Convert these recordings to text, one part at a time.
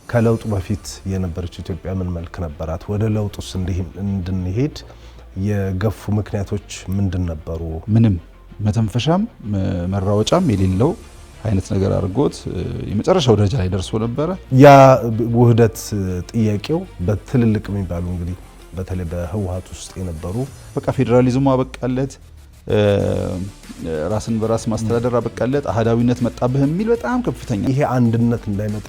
ከለውጡ በፊት የነበረችው ኢትዮጵያ ምን መልክ ነበራት? ወደ ለውጡስ እንድንሄድ የገፉ ምክንያቶች ምንድን ነበሩ? ምንም መተንፈሻም መራወጫም የሌለው አይነት ነገር አድርጎት የመጨረሻው ደረጃ ላይ ደርሶ ነበረ። ያ ውህደት ጥያቄው በትልልቅ የሚባሉ እንግዲህ በተለይ በህወሓት ውስጥ የነበሩ በቃ ፌዴራሊዝሙ አበቃለት፣ ራስን በራስ ማስተዳደር አበቃለት፣ አህዳዊነት መጣብህ የሚል በጣም ከፍተኛ ይሄ አንድነት እንዳይመጣ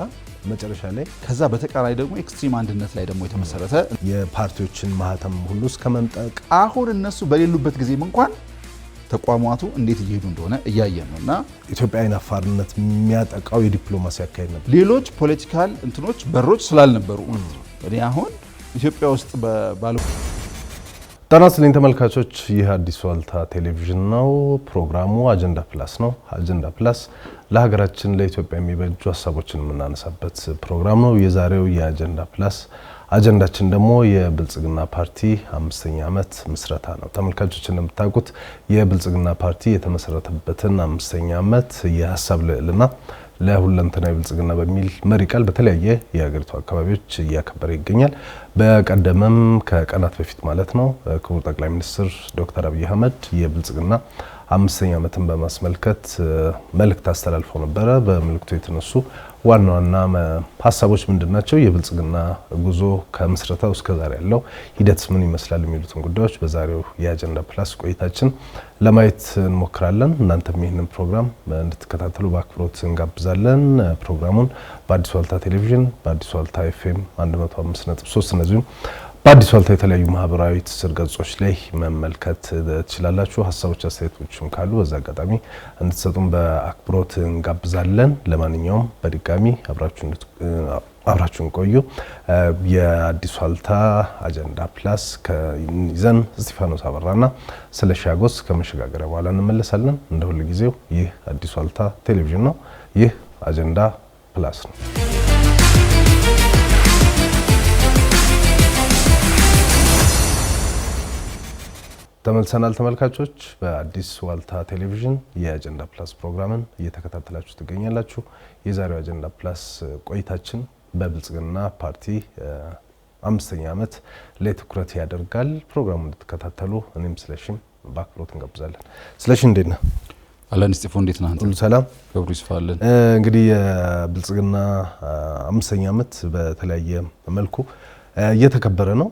መጨረሻ ላይ ከዛ በተቃራኒ ደግሞ ኤክስትሪም አንድነት ላይ ደግሞ የተመሰረተ የፓርቲዎችን ማህተም ሁሉ እስከ መንጠቅ አሁን እነሱ በሌሉበት ጊዜም እንኳን ተቋማቱ እንዴት እየሄዱ እንደሆነ እያየን ነውና ኢትዮጵያዊን አፋርነት የሚያጠቃው የዲፕሎማሲ አካሄድ ነበር። ሌሎች ፖለቲካል እንትኖች በሮች ስላልነበሩ እኔ አሁን ኢትዮጵያ ውስጥ ጤና ይስጥልኝ ተመልካቾች፣ ይህ አዲስ ዋልታ ቴሌቪዥን ነው። ፕሮግራሙ አጀንዳ ፕላስ ነው። አጀንዳ ፕላስ ለሀገራችን ለኢትዮጵያ የሚበጁ ሀሳቦችን የምናነሳበት ፕሮግራም ነው። የዛሬው የአጀንዳ ፕላስ አጀንዳችን ደግሞ የብልጽግና ፓርቲ 5ኛ ዓመት ምስረታ ነው። ተመልካቾች እንደምታውቁት የብልጽግና ፓርቲ የተመሰረተበትን 5ኛ ዓመት የሀሳብ ልዕልና ለሁለንተናዊ ብልጽግና በሚል መሪ ቃል በተለያየ የሀገሪቱ አካባቢዎች እያከበረ ይገኛል። በቀደመም ከቀናት በፊት ማለት ነው ክቡር ጠቅላይ ሚኒስትር ዶክተር አብይ አህመድ የብልጽግና 5ኛ ዓመትን በማስመልከት መልእክት አስተላልፈው ነበረ። በመልእክቱ የተነሱ ዋና ዋና ሀሳቦች ምንድናቸው? የብልጽግና ጉዞ ከምስረታው እስከ ዛሬ ያለው ሂደት ምን ይመስላል? የሚሉትን ጉዳዮች በዛሬው የአጀንዳ ፕላስ ቆይታችን ለማየት እንሞክራለን። እናንተም ይህንን ፕሮግራም እንድትከታተሉ በአክብሮት እንጋብዛለን። ፕሮግራሙን በአዲስ ዋልታ ቴሌቪዥን፣ በአዲስ ዋልታ ኤፍኤም 105.3 እንደዚሁም በአዲስ ዋልታ የተለያዩ ማህበራዊ ትስስር ገጾች ላይ መመልከት ትችላላችሁ። ሀሳቦች አስተያየቶችም ካሉ በዛ አጋጣሚ እንድትሰጡን በአክብሮት እንጋብዛለን። ለማንኛውም በድጋሚ አብራችሁን ቆዩ። የአዲስ ዋልታ አጀንዳ ፕላስ ከይዘን እስጢፋኖስ አበራና ስለሺ አጎስ ከመሸጋገሪያ በኋላ እንመለሳለን። እንደ ሁሉ ጊዜው ይህ አዲስ ዋልታ ቴሌቪዥን ነው። ይህ አጀንዳ ፕላስ ነው። ተመልሰናል ተመልካቾች። በአዲስ ዋልታ ቴሌቪዥን የአጀንዳ ፕላስ ፕሮግራምን እየተከታተላችሁ ትገኛላችሁ። የዛሬው አጀንዳ ፕላስ ቆይታችን በብልጽግና ፓርቲ 5ኛ ዓመት ላይ ትኩረት ያደርጋል። ፕሮግራሙን እንድትከታተሉ እኔም ስለሺም በአክብሮት እንጋብዛለን። ስለሺ እንዴት ነህ? አለን ስጢፎ እንዴት ነህ? ሁሉ ሰላም ገብሩ ይስፋለን። እንግዲህ የብልጽግና 5ኛ ዓመት በተለያየ መልኩ እየተከበረ ነው።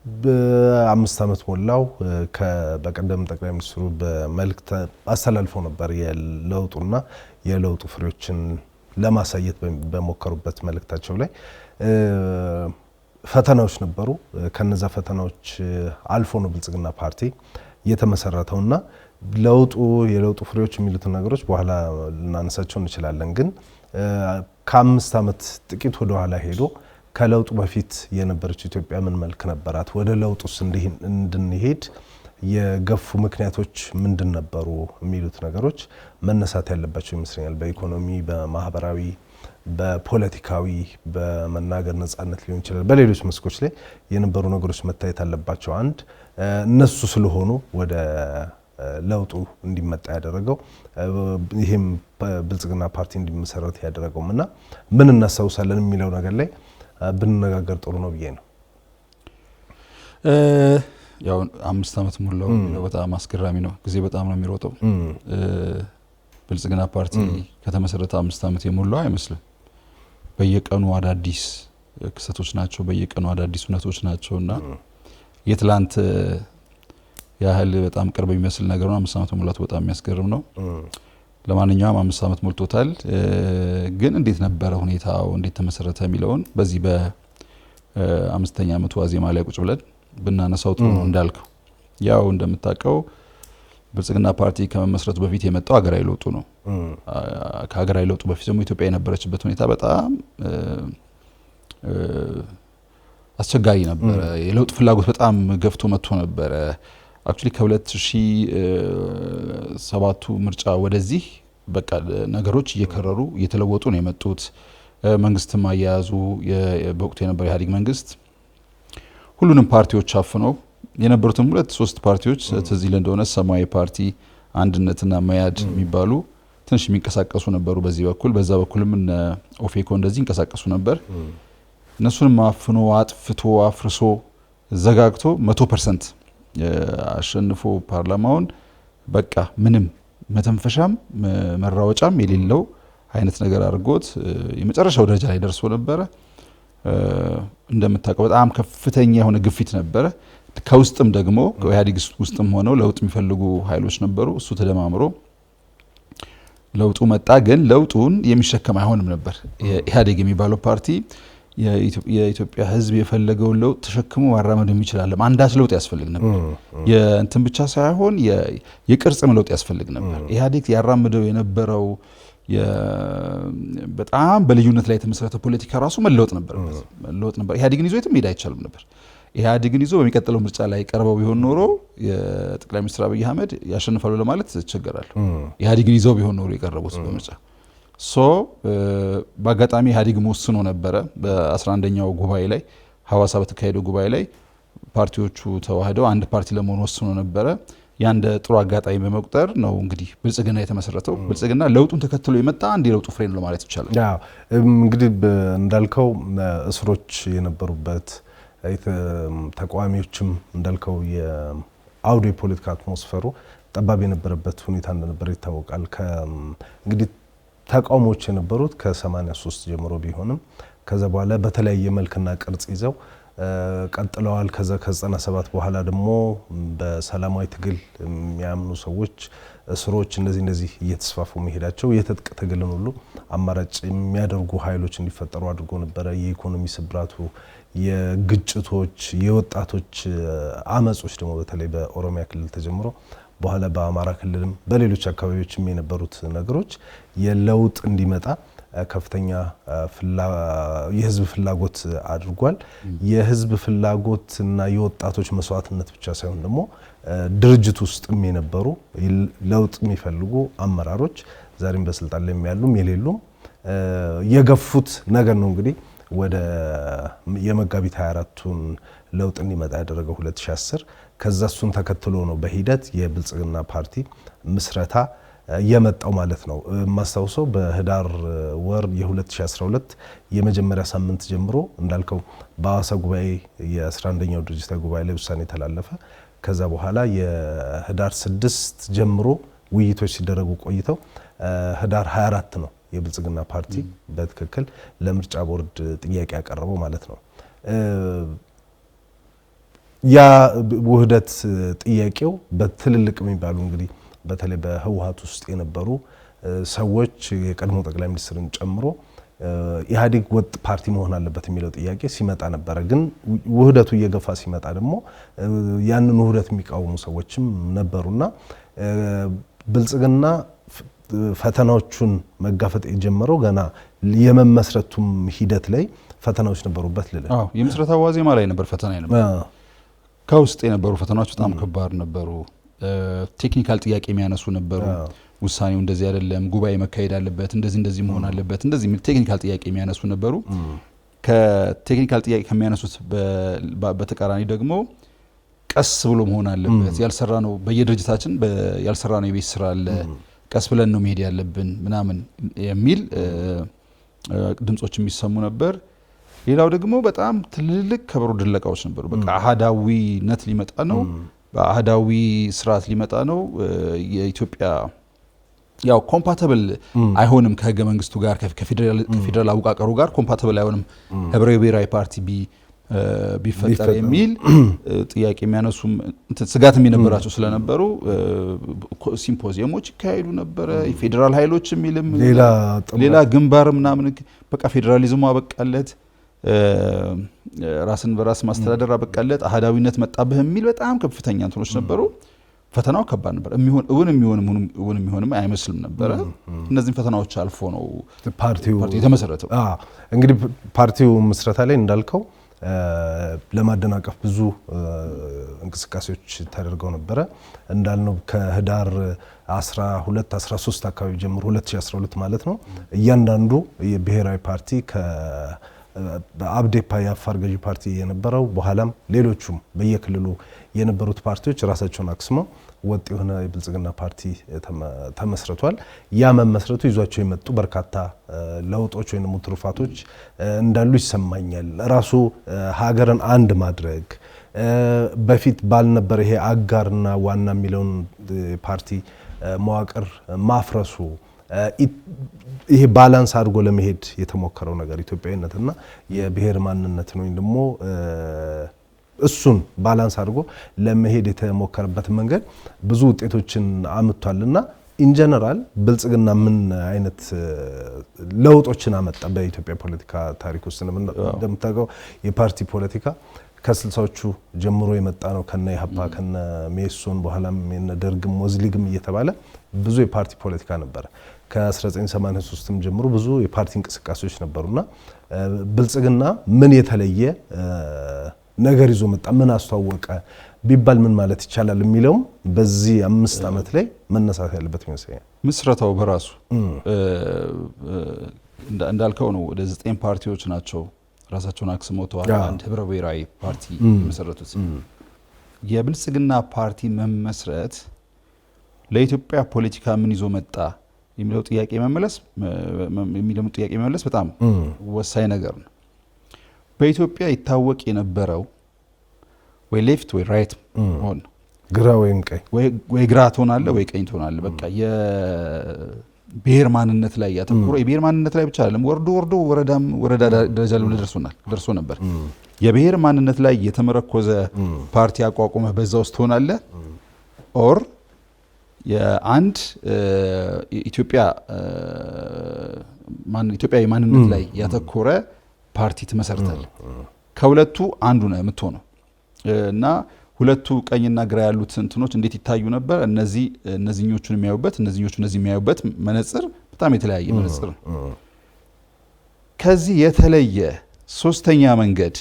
በ5 ዓመት ሞላው። በቀደም ጠቅላይ ሚኒስትሩ በመልእክት አስተላልፈው ነበር የለውጡና የለውጡ ፍሬዎችን ለማሳየት በሞከሩበት መልእክታቸው ላይ ፈተናዎች ነበሩ። ከነዛ ፈተናዎች አልፎ ነው ብልጽግና ፓርቲ የተመሰረተውና የለውጡ ፍሬዎች የሚሉትን ነገሮች በኋላ ልናነሳቸው እንችላለን። ግን ከ5 ዓመት ጥቂት ወደ ኋላ ሄዶ ከለውጡ በፊት የነበረችው ኢትዮጵያ ምን መልክ ነበራት? ወደ ለውጡስ እንድንሄድ የገፉ ምክንያቶች ምንድን ነበሩ? የሚሉት ነገሮች መነሳት ያለባቸው ይመስለኛል። በኢኮኖሚ፣ በማህበራዊ፣ በፖለቲካዊ፣ በመናገር ነጻነት ሊሆን ይችላል። በሌሎች መስኮች ላይ የነበሩ ነገሮች መታየት አለባቸው። አንድ እነሱ ስለሆኑ ወደ ለውጡ እንዲመጣ ያደረገው ይሄም ብልጽግና ፓርቲ እንዲመሰረት ያደረገው እና ምን እናስታውሳለን የሚለው ነገር ላይ ብንነጋገር ጥሩ ነው ብዬ ነው። ያው 5 ዓመት ሙላው በጣም አስገራሚ ነው። ጊዜ በጣም ነው የሚሮጠው። ብልጽግና ፓርቲ ከተመሰረተ 5 ዓመት የሞላው አይመስልም። በየቀኑ አዳዲስ ክስተቶች ናቸው፣ በየቀኑ አዳዲስ እውነቶች ናቸውና የትላንት ያህል በጣም ቅርብ የሚመስል ነገር ነው። 5 ዓመት ሙላቱ በጣም የሚያስገርም ነው። ለማንኛውም 5 ዓመት ሞልቶታል። ግን እንዴት ነበረ ሁኔታው፣ እንዴት ተመሰረተ የሚለውን በዚህ በ5ኛ ዓመቱ ዋዜማ ላይ ቁጭ ብለን ብናነሳው ጥሩ ነው። እንዳልከው ያው እንደምታውቀው ብልጽግና ፓርቲ ከመመስረቱ በፊት የመጣው ሀገራዊ ለውጡ ነው። ከሀገራዊ ለውጡ በፊት ደግሞ ኢትዮጵያ የነበረችበት ሁኔታ በጣም አስቸጋሪ ነበረ። የለውጥ ፍላጎት በጣም ገፍቶ መጥቶ ነበረ። አክቹሊ ከ2007 ምርጫ ወደዚህ በቃ ነገሮች እየከረሩ እየተለወጡ ነው የመጡት። መንግስትም አያያዙ በወቅቱ የነበረው ኢህአዴግ መንግስት ሁሉንም ፓርቲዎች አፍነው የነበሩትም 2-3 ፓርቲዎች ትዝ ይለን እንደሆነ ሰማያዊ ፓርቲ፣ አንድነትና መያድ የሚባሉ ትንሽ የሚንቀሳቀሱ ነበሩ በዚህ በኩል በዛ በኩልም እነ ኦፌኮ እንደዚህ እንቀሳቀሱ ነበር እነሱንም አፍኖ አጥፍቶ አፍርሶ ዘጋግቶ 100% አሸንፎ ፓርላማውን በቃ ምንም መተንፈሻም መራወጫም የሌለው አይነት ነገር አድርጎት የመጨረሻው ደረጃ ላይ ደርሶ ነበር እንደምታውቀው በጣም ከፍተኛ የሆነ ግፊት ነበር ከውስጥም ደግሞ ኢህአዴግ ውስጥም ሆነው ለውጥ የሚፈልጉ ኃይሎች ነበሩ እሱ ተደማምሮ ለውጡ መጣ ግን ለውጡን የሚሸከም አይሆንም ነበር ኢህአዴግ የሚባለው ፓርቲ የኢትዮጵያ ህዝብ የፈለገውን ለውጥ ተሸክሞ ማራመድ የሚችላል አንዳች ለውጥ ያስፈልግ ነበር የእንትን ብቻ ሳይሆን የቅርጽም ለውጥ ያስፈልግ ነበር ኢህአዴግ ያራመደው የነበረው በጣም በልዩነት ላይ የተመሰረተ ፖለቲካ ራሱ መለወጥ ነበር ኢህአዴግን ይዞ የትም ሄድ አይቻልም ነበር ኢህአዴግን ይዞ በሚቀጥለው ምርጫ ላይ ቀርበው ቢሆን ኖሮ የጠቅላይ ሚኒስትር አብይ አህመድ ያሸንፋሉ ለማለት ተቸገራሉ ኢህአዴግን ይዞ ቢሆን ኖሮ የቀረቡት በምርጫ በአጋጣሚ ኢህአዴግ ወስኖ ነበረ በ11ኛው ጉባኤ ላይ ሐዋሳ በተካሄደው ጉባኤ ላይ ፓርቲዎቹ ተዋህደው አንድ ፓርቲ ለመሆን ወስኖ ነበረ ያንደ ጥሩ አጋጣሚ በመቁጠር ነው እንግዲህ ብልጽግና የተመሰረተው ብልጽግና ለውጡን ተከትሎ የመጣ አንድ የለውጡ ፍሬ ነው ለማለት ይቻላል እንግዲህ እንዳልከው እስሮች የነበሩበት ተቋሚዎችም እንዳልከው የአውዶ የፖለቲካ አትሞስፌሩ ጠባብ የነበረበት ሁኔታ እንደነበር ይታወቃል እንግዲህ ተቃውሞች የነበሩት ከ83 ጀምሮ ቢሆንም ከዛ በኋላ በተለያየ መልክና ቅርጽ ይዘው ቀጥለዋል ከዛ ከ97 በኋላ ደግሞ በሰላማዊ ትግል የሚያምኑ ሰዎች እስሮች እንደዚህ እየተስፋፉ መሄዳቸው የትጥቅ ትግልን ሁሉ አማራጭ የሚያደርጉ ኃይሎች እንዲፈጠሩ አድርጎ ነበር የኢኮኖሚ ስብራቱ የግጭቶች የወጣቶች አመጾች ደግሞ በተለይ በኦሮሚያ ክልል ተጀምሮ በኋላ በአማራ ክልልም በሌሎች አካባቢዎችም የነበሩት ነገሮች የለውጥ እንዲመጣ ከፍተኛ የህዝብ ፍላጎት አድርጓል የህዝብ ፍላጎትና የወጣቶች መስዋዕትነት ብቻ ሳይሆን ደግሞ ድርጅት ውስጥም የነበሩ ለውጥ የሚፈልጉ አመራሮች ዛሬም በስልጣን ላይ ያሉም የሌሉም የገፉት ነገር ነው እንግዲህ ወደ የመጋቢት 24ቱን ለውጥ እንዲመጣ ያደረገው 2010 ከዛ እሱን ተከትሎ ነው በሂደት የብልጽግና ፓርቲ ምስረታ የመጣው ማለት ነው ማስተዋወሰው በህዳር ወር የ2012 የመጀመሪያ ሳምንት ጀምሮ እንዳልከው በአዋሳ ጉባኤ የ11ኛው ድርጅታዊ ጉባኤ ላይ ውሳኔ ተላለፈ ከዛ በኋላ የህዳር 6 ጀምሮ ውይይቶች ሲደረጉ ቆይተው ህዳር 24 ነው የብልጽግና ፓርቲ በትክክል ለምርጫ ቦርድ ጥያቄ ያቀረበው ማለት ነው ያ ውህደት ጥያቄው በትልልቅ የሚባሉ እንግዲህ በተለይ በህወሓት ውስጥ የነበሩ ሰዎች የቀድሞ ጠቅላይ ሚኒስትርን ጨምሮ ኢህአዴግ ወጥ ፓርቲ መሆን አለበት የሚለው ጥያቄ ሲመጣ ነበር ግን ውህደቱ እየገፋ ሲመጣ ደግሞ ያንን ውህደት የሚቃወሙ ሰዎችም ነበሩና ብልጽግና ፈተናዎቹን መጋፈጥ የጀመረው ገና የመመስረቱም ሂደት ላይ ፈተናዎች ነበሩበት የምስረታ ዋዜማ ላይ ነበር ፈተና ነበር ከውስጥ የነበሩ ፈተናዎች በጣም ከባድ ነበሩ ቴክኒካል ጥያቄ የሚያነሱ ነበሩ ውሳኔው እንደዚህ አይደለም ጉባኤ መካሄድ አለበት እንደዚህ መሆን አለበት እንደዚህ ቴክኒካል ጥያቄ የሚያነሱ ነበሩ ከቴክኒካል ጥያቄ ከሚያነሱት በተቃራኒ ደግሞ ቀስ ብሎ መሆን አለበት ያልሰራ ነው በየድርጅታችን ያልሰራ ነው የቤት ስራ አለ ቀስ ብለን ነው መሄድ ያለብን ምናምን የሚል ድምጾች የሚሰሙ ነበር ሌላው ደግሞ በጣም ትልልቅ ከበሮ ድለቃዎች ነበሩ በቃ አሃዳዊነት ሊመጣ ነው በአሃዳዊ ስርዓት ሊመጣ ነው የኢትዮጵያ ያው ኮምፓቲብል አይሆንም ከህገ መንግስቱ ጋር ከፌደራል አወቃቀሩ ጋር ኮምፓቲብል አይሆንም ህብረ ብሔራዊ ፓርቲ ቢፈጠር የሚል ጥያቄ የሚያነሱም ስጋት የሚነበራቸው ስለነበሩ ሲምፖዚየሞች ይካሄዱ ነበር የፌደራል ኃይሎች የሚልም ሌላ ግንባር ምናምን በቃ ፌደራሊዝሙ አበቃለት ራስን በራስ ማስተዳደር አበቃለት አሃዳዊነት መጣበህ የሚል በጣም ከፍተኛ እንትኖች ነበሩ ፈተናው ከባድ ነበር የሚሆንም አይመስልም ነበር እነዚህ ፈተናዎች አልፎ ነው ፓርቲው የተመሰረተው እንግዲህ ፓርቲው ምስረታ ላይ እንዳልከው ለማደናቀፍ ብዙ እንቅስቃሴዎች ተደርገው ነበር እንዳልነው ከህዳር 12 13 አካባቢ ጀምሮ 2012 ማለት ነው እያንዳንዱ የብሔራዊ ፓርቲ በአብዴፓ የአፋር ገዢ ፓርቲ የነበረው በኋላም ሌሎቹም በየክልሉ የነበሩት ፓርቲዎች ራሳቸውን አክስመው ወጥ የሆነ የብልጽግና ፓርቲ ተመስርቷል። ያ መመስረቱ ይዟቸው የመጡ በርካታ ለውጦች ወይንም ትሩፋቶች እንዳሉ ይሰማኛል። ራሱ ሀገርን አንድ ማድረግ በፊት ባልነበረ ይሄ አጋርና ዋና የሚለውን ፓርቲ መዋቅር ማፍረሱ ይሄ ባላንስ አድርጎ ለመሄድ የተሞከረው ነገር ኢትዮጵያዊነትና የብሔር ማንነትን ወይም ደግሞ እሱን ባላንስ አድርጎ ለመሄድ የተሞከረበት መንገድ ብዙ ውጤቶችን አምጥቷልና ኢን ጀነራል ብልጽግና ምን አይነት ለውጦችን አመጣ በኢትዮጵያ ፖለቲካ ታሪክ ውስጥ እንደምታውቀው የፓርቲ ፖለቲካ ከ60ዎቹ ጀምሮ የመጣ ነው። ከነ ኢህአፓ ከነ ሜሶን በኋላም የነ ደርግም ወዝሊግም እየተባለ ብዙ የፓርቲ ፖለቲካ ነበር። ከ1983ም ጀምሮ ብዙ የፓርቲ እንቅስቃሴዎች ነበሩና ብልጽግና ምን የተለየ ነገር ይዞ መጣ፣ ምን አስተዋወቀ ቢባል ምን ማለት ይቻላል የሚለው በዚህ 5 ዓመት ላይ መነሳት ያለበት ይመስለኛል። ምስረታው በራሱ እንዳልከው ነው። ወደ 9 ፓርቲዎች ናቸው ራሳቸውን አክስመው አንድ ህብረ ብሔራዊ ፓርቲ መሰረቱት። የብልጽግና ፓርቲ መመስረት ለኢትዮጵያ ፖለቲካ ምን ይዞ መጣ የሚለው ጥያቄ መመለስ በጣም ወሳኝ ነገር ነው። በኢትዮጵያ ይታወቅ የነበረው ወይ ሌፍት ወይ ራይት ሆን ግራ ወይም ቀኝ ወይ ግራ ትሆናለ ወይ ቀኝ ትሆናለ። በቃ የብሔር ማንነት ላይ ያተኮረ የብሔር ማንነት ላይ ብቻ አይደለም፣ ወርዶ ወረዳ ደረጃ ላይ ደርሶ ነበር። የብሔር ማንነት ላይ የተመረኮዘ ፓርቲ አቋቁመ በዛ ውስጥ ሆናለ ኦር የአንድ ኢትዮጵያዊ ማንነት ላይ ያተኮረ ፓርቲ ትመሰርታለህ። ከሁለቱ አንዱ ነው የምትሆነው እና ሁለቱ ቀኝና ግራ ያሉት እንትኖች እንዴት ይታዩ ነበር? እነዚህኞቹን የሚያዩበት እነዚህ የሚያዩበት መነጽር በጣም የተለያየ መነጽር ነው። ከዚህ የተለየ ሶስተኛ መንገድ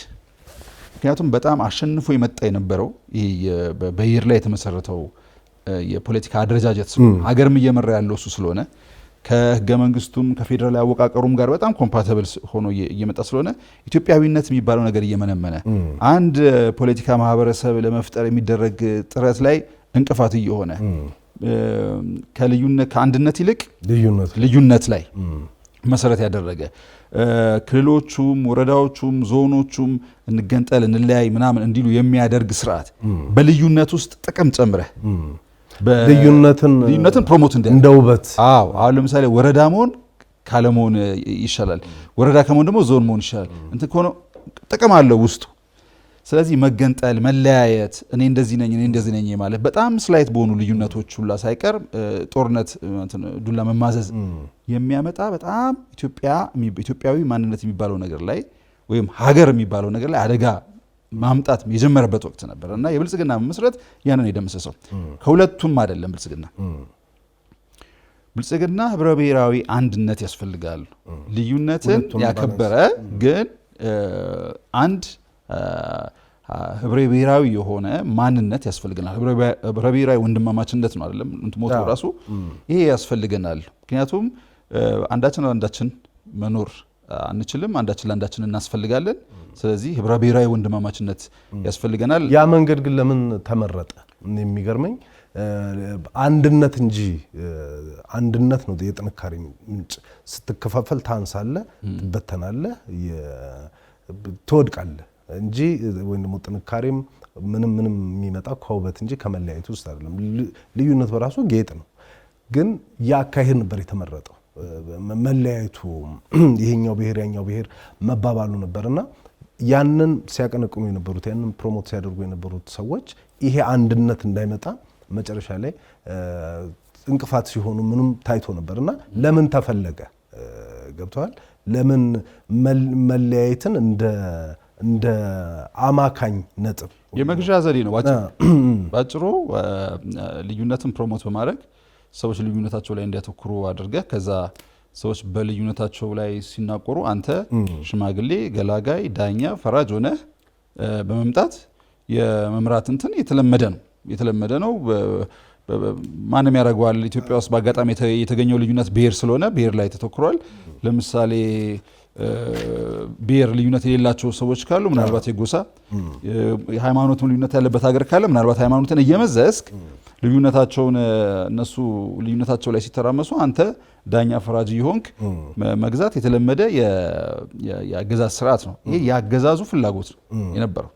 ምክንያቱም በጣም አሸንፎ የመጣ የነበረው ይሄ በብሔር ላይ የተመሰረተው የፖለቲካ አደረጃጀት ስለሆነ ሀገርም እየመራ ያለው እሱ ስለሆነ ከህገ መንግስቱም ከፌደራል አወቃቀሩም ጋር በጣም ኮምፓቲብል ሆኖ እየመጣ ስለሆነ ኢትዮጵያዊነት የሚባለው ነገር እየመነመነ አንድ ፖለቲካ ማህበረሰብ ለመፍጠር የሚደረግ ጥረት ላይ እንቅፋት እየሆነ ከአንድነት ይልቅ ልዩነት ላይ መሰረት ያደረገ ክልሎቹም ወረዳዎቹም ዞኖቹም እንገንጠል እንለያይ ምናምን እንዲሉ የሚያደርግ ስርዓት በልዩነት ውስጥ ጥቅም ጨምረህ ልዩነትን ፕሮሞት እንደ ውበት አሁን ለምሳሌ ወረዳ መሆን ካለመሆን ይሻላል፣ ወረዳ ከመሆን ደግሞ ዞን መሆን ይሻላል። እንትን ከሆነ ጥቅም አለው ውስጡ። ስለዚህ መገንጠል፣ መለያየት፣ እኔ እንደዚህ ነኝ ማለት በጣም ስላይት በሆኑ ልዩነቶች ሁላ ሳይቀር ጦርነት፣ ዱላ መማዘዝ የሚያመጣ በጣም ኢትዮጵያዊ ማንነት የሚባለው ነገር ላይ ወይም ሀገር የሚባለው ነገር ላይ አደጋ ማምጣት የጀመረበት ወቅት ነበር እና የብልጽግና መመስረት ያንን የደመሰሰው ከሁለቱም አይደለም። ብልጽግና ህብረ ብሔራዊ አንድነት ያስፈልጋል። ልዩነትን ያከበረ ግን አንድ ህብረ ብሔራዊ የሆነ ማንነት ያስፈልገናል። ህብረ ብሔራዊ ወንድማማችነት ነው አይደለም እንትሞት ራሱ ይሄ ያስፈልገናል። ምክንያቱም አንዳችን መኖር አንችልም፣ አንዳችን ለአንዳችን እናስፈልጋለን። ስለዚህ ህብረ ብሔራዊ ወንድማማችነት ያስፈልገናል። ያ መንገድ ግን ለምን ተመረጠ? የሚገርመኝ አንድነት እንጂ አንድነት ነው የጥንካሬ ምንጭ። ስትከፋፈል ታንሳለህ፣ ትበተናለህ፣ ትወድቃለህ እንጂ ወይም ደግሞ ጥንካሬም ምንም የሚመጣ ከውበት እንጂ ከመለያየት ውስጥ አይደለም። ልዩነት በራሱ ጌጥ ነው፣ ግን ያካሄድ ነበር የተመረጠው። መለያየቱ ይሄኛው ብሔር ያኛው ብሔር መባባሉ ነበርና ያንን ሲያቀነቅኑ የነበሩት ያንን ፕሮሞት ሲያደርጉ የነበሩት ሰዎች ይሄ አንድነት እንዳይመጣ መጨረሻ ላይ እንቅፋት ሲሆኑ ምንም ታይቶ ነበርና ለምን ተፈለገ? ገብተዋል። ለምን መለያየትን እንደ አማካኝ ነጥብ የመግዣ ዘዴ ነው ባጭሩ። ልዩነትን ፕሮሞት በማድረግ ሰዎች ልዩነታቸው ላይ እንዲያተኩሩ አድርገህ ከዛ ሰዎች በልዩነታቸው ላይ ሲናቆሩ አንተ ሽማግሌ፣ ገላጋይ፣ ዳኛ፣ ፈራጅ ሆነህ በመምጣት የመምራት እንትን የተለመደ ነው። ማንም ያደርገዋል። ኢትዮጵያ ውስጥ በአጋጣሚ የተገኘው ልዩነት ብሔር ስለሆነ ብሔር ላይ ተተኩሯል። ለምሳሌ ብሔር ልዩነት የሌላቸው ሰዎች ካሉ ምናልባት የጎሳ የሃይማኖትም ልዩነት ያለበት ሀገር ካለ ምናልባት ሃይማኖትን እየመዘዝክ ልዩነታቸውን እነሱ ልዩነታቸው ላይ ሲተራመሱ አንተ ዳኛ ፈራጅ ይሆንክ መግዛት የተለመደ የአገዛዝ ስርዓት ነው። ይሄ የአገዛዙ ፍላጎት ነው የነበረው።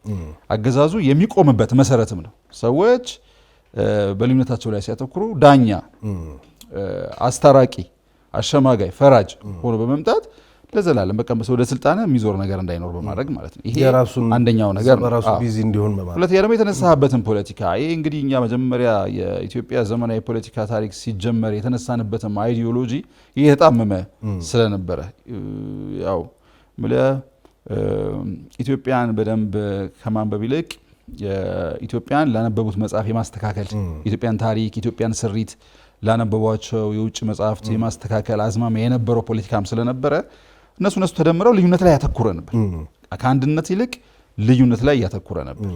አገዛዙ የሚቆምበት መሰረትም ነው። ሰዎች በልዩነታቸው ላይ ሲያተኩሩ ዳኛ፣ አስታራቂ፣ አሸማጋይ፣ ፈራጅ ሆኖ በመምጣት ለዘላለም በቃ ወደ ስልጣን የሚዞር ነገር እንዳይኖር በማድረግ ማለት ነው። ይሄ አንደኛው ነገር በራሱ ቢዚ እንዲሆን በማድረግ። ሁለተኛ ደግሞ የተነሳበትን ፖለቲካ ይሄ እንግዲህ እኛ መጀመሪያ የኢትዮጵያ ዘመናዊ ፖለቲካ ታሪክ ሲጀመር የተነሳንበትም አይዲዮሎጂ የተጣመመ ስለነበረ ያው ኢትዮጵያን በደንብ ከማንበብ ይልቅ ኢትዮጵያን ላነበቡት መጽሐፍ የማስተካከል ኢትዮጵያን ታሪክ ኢትዮጵያን ስሪት ላነበቧቸው የውጭ መጽሐፍት የማስተካከል አዝማሚያ የነበረው ፖለቲካም ስለነበረ እነሱ ተደምረው ልዩነት ላይ ያተኩረ ነበር። ከአንድነት ይልቅ ልዩነት ላይ ያተኩረ ነበር።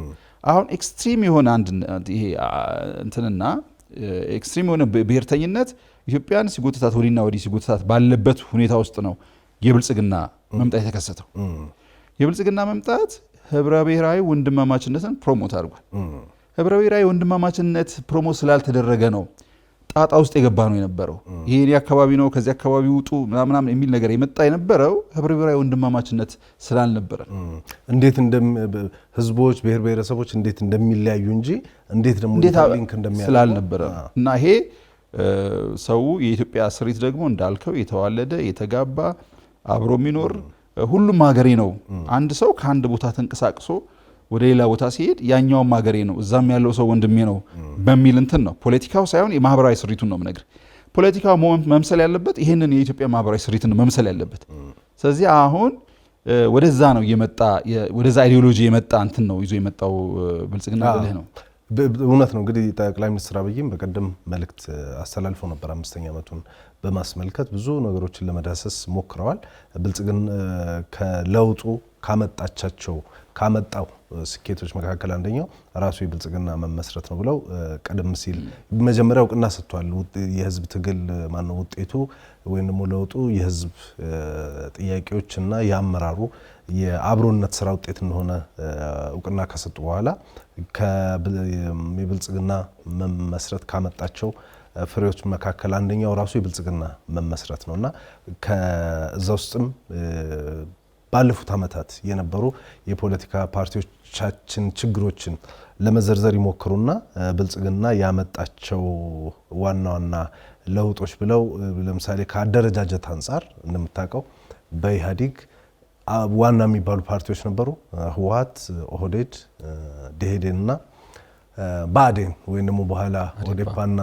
አሁን ኤክስትሪም የሆነ አንድነት ይሄ እንትንና ኤክስትሪም የሆነ ብሔርተኝነት ኢትዮጵያን ሲጎትታት ወዲና ወዲህ ሲጎትታት ባለበት ሁኔታ ውስጥ ነው የብልጽግና መምጣት የተከሰተው። የብልጽግና መምጣት ህብረ ብሔራዊ ወንድማማችነትን ፕሮሞት አድርጓል። ህብረ ብሔራዊ ወንድማማችነት ፕሮሞት ስላልተደረገ ነው ጣጣ ውስጥ የገባ ነው የነበረው። ይሄ አካባቢ ነው ከዚህ አካባቢ ውጡ ምናምን የሚል ነገር የመጣ የነበረው ህብረ ብሔራዊ ወንድማማችነት ስላልነበረ እንዴት ህዝቦች ብሔር ብሔረሰቦች እንዴት እንደሚለያዩ እንጂ እንዴት ደግሞ ሊንክ እንደሚያደርጉ ስላልነበረ እና ይሄ ሰው የኢትዮጵያ ስሪት ደግሞ እንዳልከው የተዋለደ የተጋባ አብሮ የሚኖር ሁሉም ሀገሬ ነው። አንድ ሰው ከአንድ ቦታ ተንቀሳቅሶ ወደ ሌላ ቦታ ሲሄድ ያኛውም ሀገሬ ነው እዛም ያለው ሰው ወንድሜ ነው በሚል እንትን ነው። ፖለቲካው ሳይሆን የማህበራዊ ስሪቱን ነው የምነግርህ። ፖለቲካው መምሰል ያለበት ይሄንን የኢትዮጵያ ማህበራዊ ስሪትን መምሰል ያለበት። ስለዚህ አሁን ወደዛ ነው የመጣ ወደዛ አይዲዮሎጂ የመጣ እንትን ነው ይዞ የመጣው ብልጽግና ብለህ ነው። እውነት ነው። እንግዲህ ጠቅላይ ሚኒስትር አብይም በቀደም መልእክት አስተላልፈው ነበር። 5ኛ ዓመቱን በማስመልከት ብዙ ነገሮችን ለመዳሰስ ሞክረዋል። ብልጽግና ከለውጡ ካመጣው ስኬቶች መካከል አንደኛው ራሱ የብልጽግና መመስረት ነው ብለው ቀደም ሲል መጀመሪያ እውቅና ሰጥቷል። የህዝብ ትግል ማነው ውጤቱ ወይም ደግሞ ለውጡ የህዝብ ጥያቄዎችና የአመራሩ የአብሮነት ስራ ውጤት እንደሆነ እውቅና ከሰጡ በኋላ የብልጽግና መመስረት ካመጣቸው ፍሬዎች መካከል አንደኛው ራሱ የብልጽግና መመስረት ነውና ከዛ ውስጥም ባለፉት ዓመታት የነበሩ የፖለቲካ ፓርቲዎቻችን ችግሮችን ለመዘርዘር ይሞክሩና ብልጽግና ያመጣቸው ዋና ዋና ለውጦች ብለው ለምሳሌ ከአደረጃጀት አንጻር እንደምታውቀው በኢህአዴግ ዋና የሚባሉ ፓርቲዎች ነበሩ። ህወሓት፣ ኦህዴድ፣ ደኢህዴንና ብአዴን ወይም ደግሞ በኋላ ኦዴፓና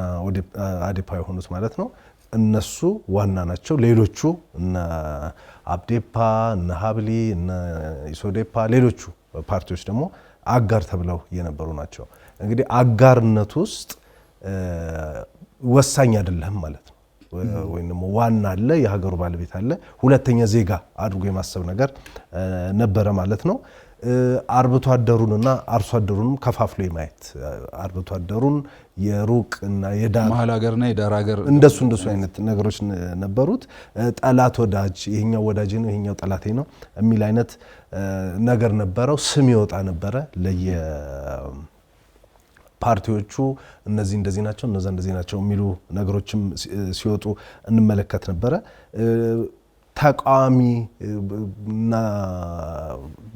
አዴፓ የሆኑት ማለት ነው። እነሱ ዋና ናቸው። ሌሎቹ እነ አብዴፓ፣ እነ ሀብሊ፣ እነ ኢሶዴፓ ሌሎቹ ፓርቲዎች ደግሞ አጋር ተብለው የነበሩ ናቸው። እንግዲህ አጋርነት ውስጥ ወሳኝ አይደለም ማለት ነው። ወይም ደግሞ ዋና አለ፣ የሀገሩ ባለቤት አለ፣ ሁለተኛ ዜጋ አድርጎ የማሰብ ነገር ነበረ ማለት ነው። አርብቶ አደሩንና አርሶ አደሩንም ከፋፍሎ የማየት አርብቶ አደሩን የሩቅ እና የዳር መሀል ሀገርና የዳር ሀገር እንደሱ አይነት ነገሮች ነበሩት። ጠላት ወዳጅ፣ ይሄኛው ወዳጅ ነው ይሄኛው ጠላቴ ነው የሚል አይነት ነገር ነበረው። ስም ይወጣ ነበረ ለየ ፓርቲዎቹ እነዚህ እንደዚህ ናቸው እነዛ እንደዚህ ናቸው የሚሉ ነገሮችም ሲወጡ እንመለከት ነበረ። ተቃዋሚ እና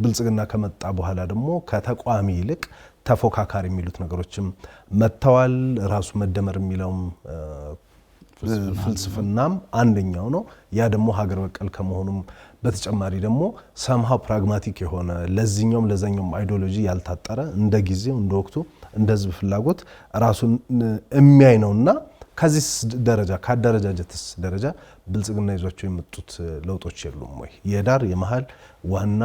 ብልጽግና ከመጣ በኋላ ደግሞ ከተቃዋሚ ይልቅ ተፎካካሪ የሚሉት ነገሮችም መጥተዋል። ራሱ መደመር የሚለውም ፍልስፍናም አንደኛው ነው። ያ ደግሞ ሀገር በቀል ከመሆኑም በተጨማሪ ደግሞ ሰምሃው ፕራግማቲክ የሆነ ለዚህኛውም ለዛኛውም አይዲዮሎጂ ያልታጠረ እንደ ጊዜው እንደ ወቅቱ እንደ ህዝብ ፍላጎት ራሱን የሚያይ ነውና ከዚህ ደረጃ ከአደረጃጀትስ ደረጃ ብልጽግና ይዟቸው የመጡት ለውጦች የሉም ወይ? የዳር የመሃል ዋና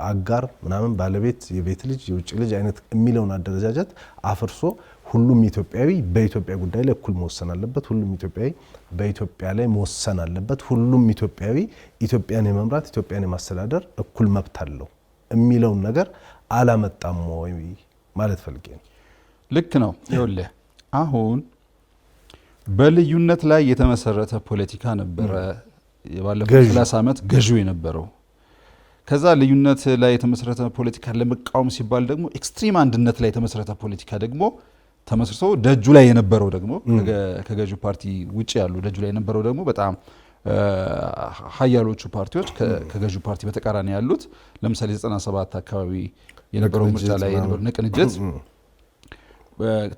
አጋር ምናምን ባለቤት የቤት ልጅ የውጭ ልጅ አይነት የሚለውን አደረጃጀት አፍርሶ ሁሉም ኢትዮጵያዊ በኢትዮጵያ ጉዳይ ላይ እኩል መወሰን አለበት። ሁሉም ኢትዮጵያዊ በኢትዮጵያ ላይ መወሰን አለበት። ሁሉም ኢትዮጵያዊ ኢትዮጵያን የመምራት ኢትዮጵያን የማስተዳደር እኩል መብት አለው የሚለውን ነገር አላመጣም ወይ ማለት ፈልጌ ነው። ልክ ነው። ይኸውልህ አሁን በልዩነት ላይ የተመሰረተ ፖለቲካ ነበረ ባለፈው 30 ዓመት ገዢው የነበረው። ከዛ ልዩነት ላይ የተመሰረተ ፖለቲካ ለመቃወም ሲባል ደግሞ ኤክስትሪም አንድነት ላይ የተመሰረተ ፖለቲካ ደግሞ ተመስርቶ ደጁ ላይ የነበረው ደግሞ ከገዢው ፓርቲ ውጪ ያሉ ደጁ ላይ የነበረው ደግሞ በጣም ሀያሎቹ ፓርቲዎች ከገዢው ፓርቲ በተቃራኒ ያሉት ለምሳሌ 97 አካባቢ የነበረው ምርጫ ላይ የነበረው ንቅንጅት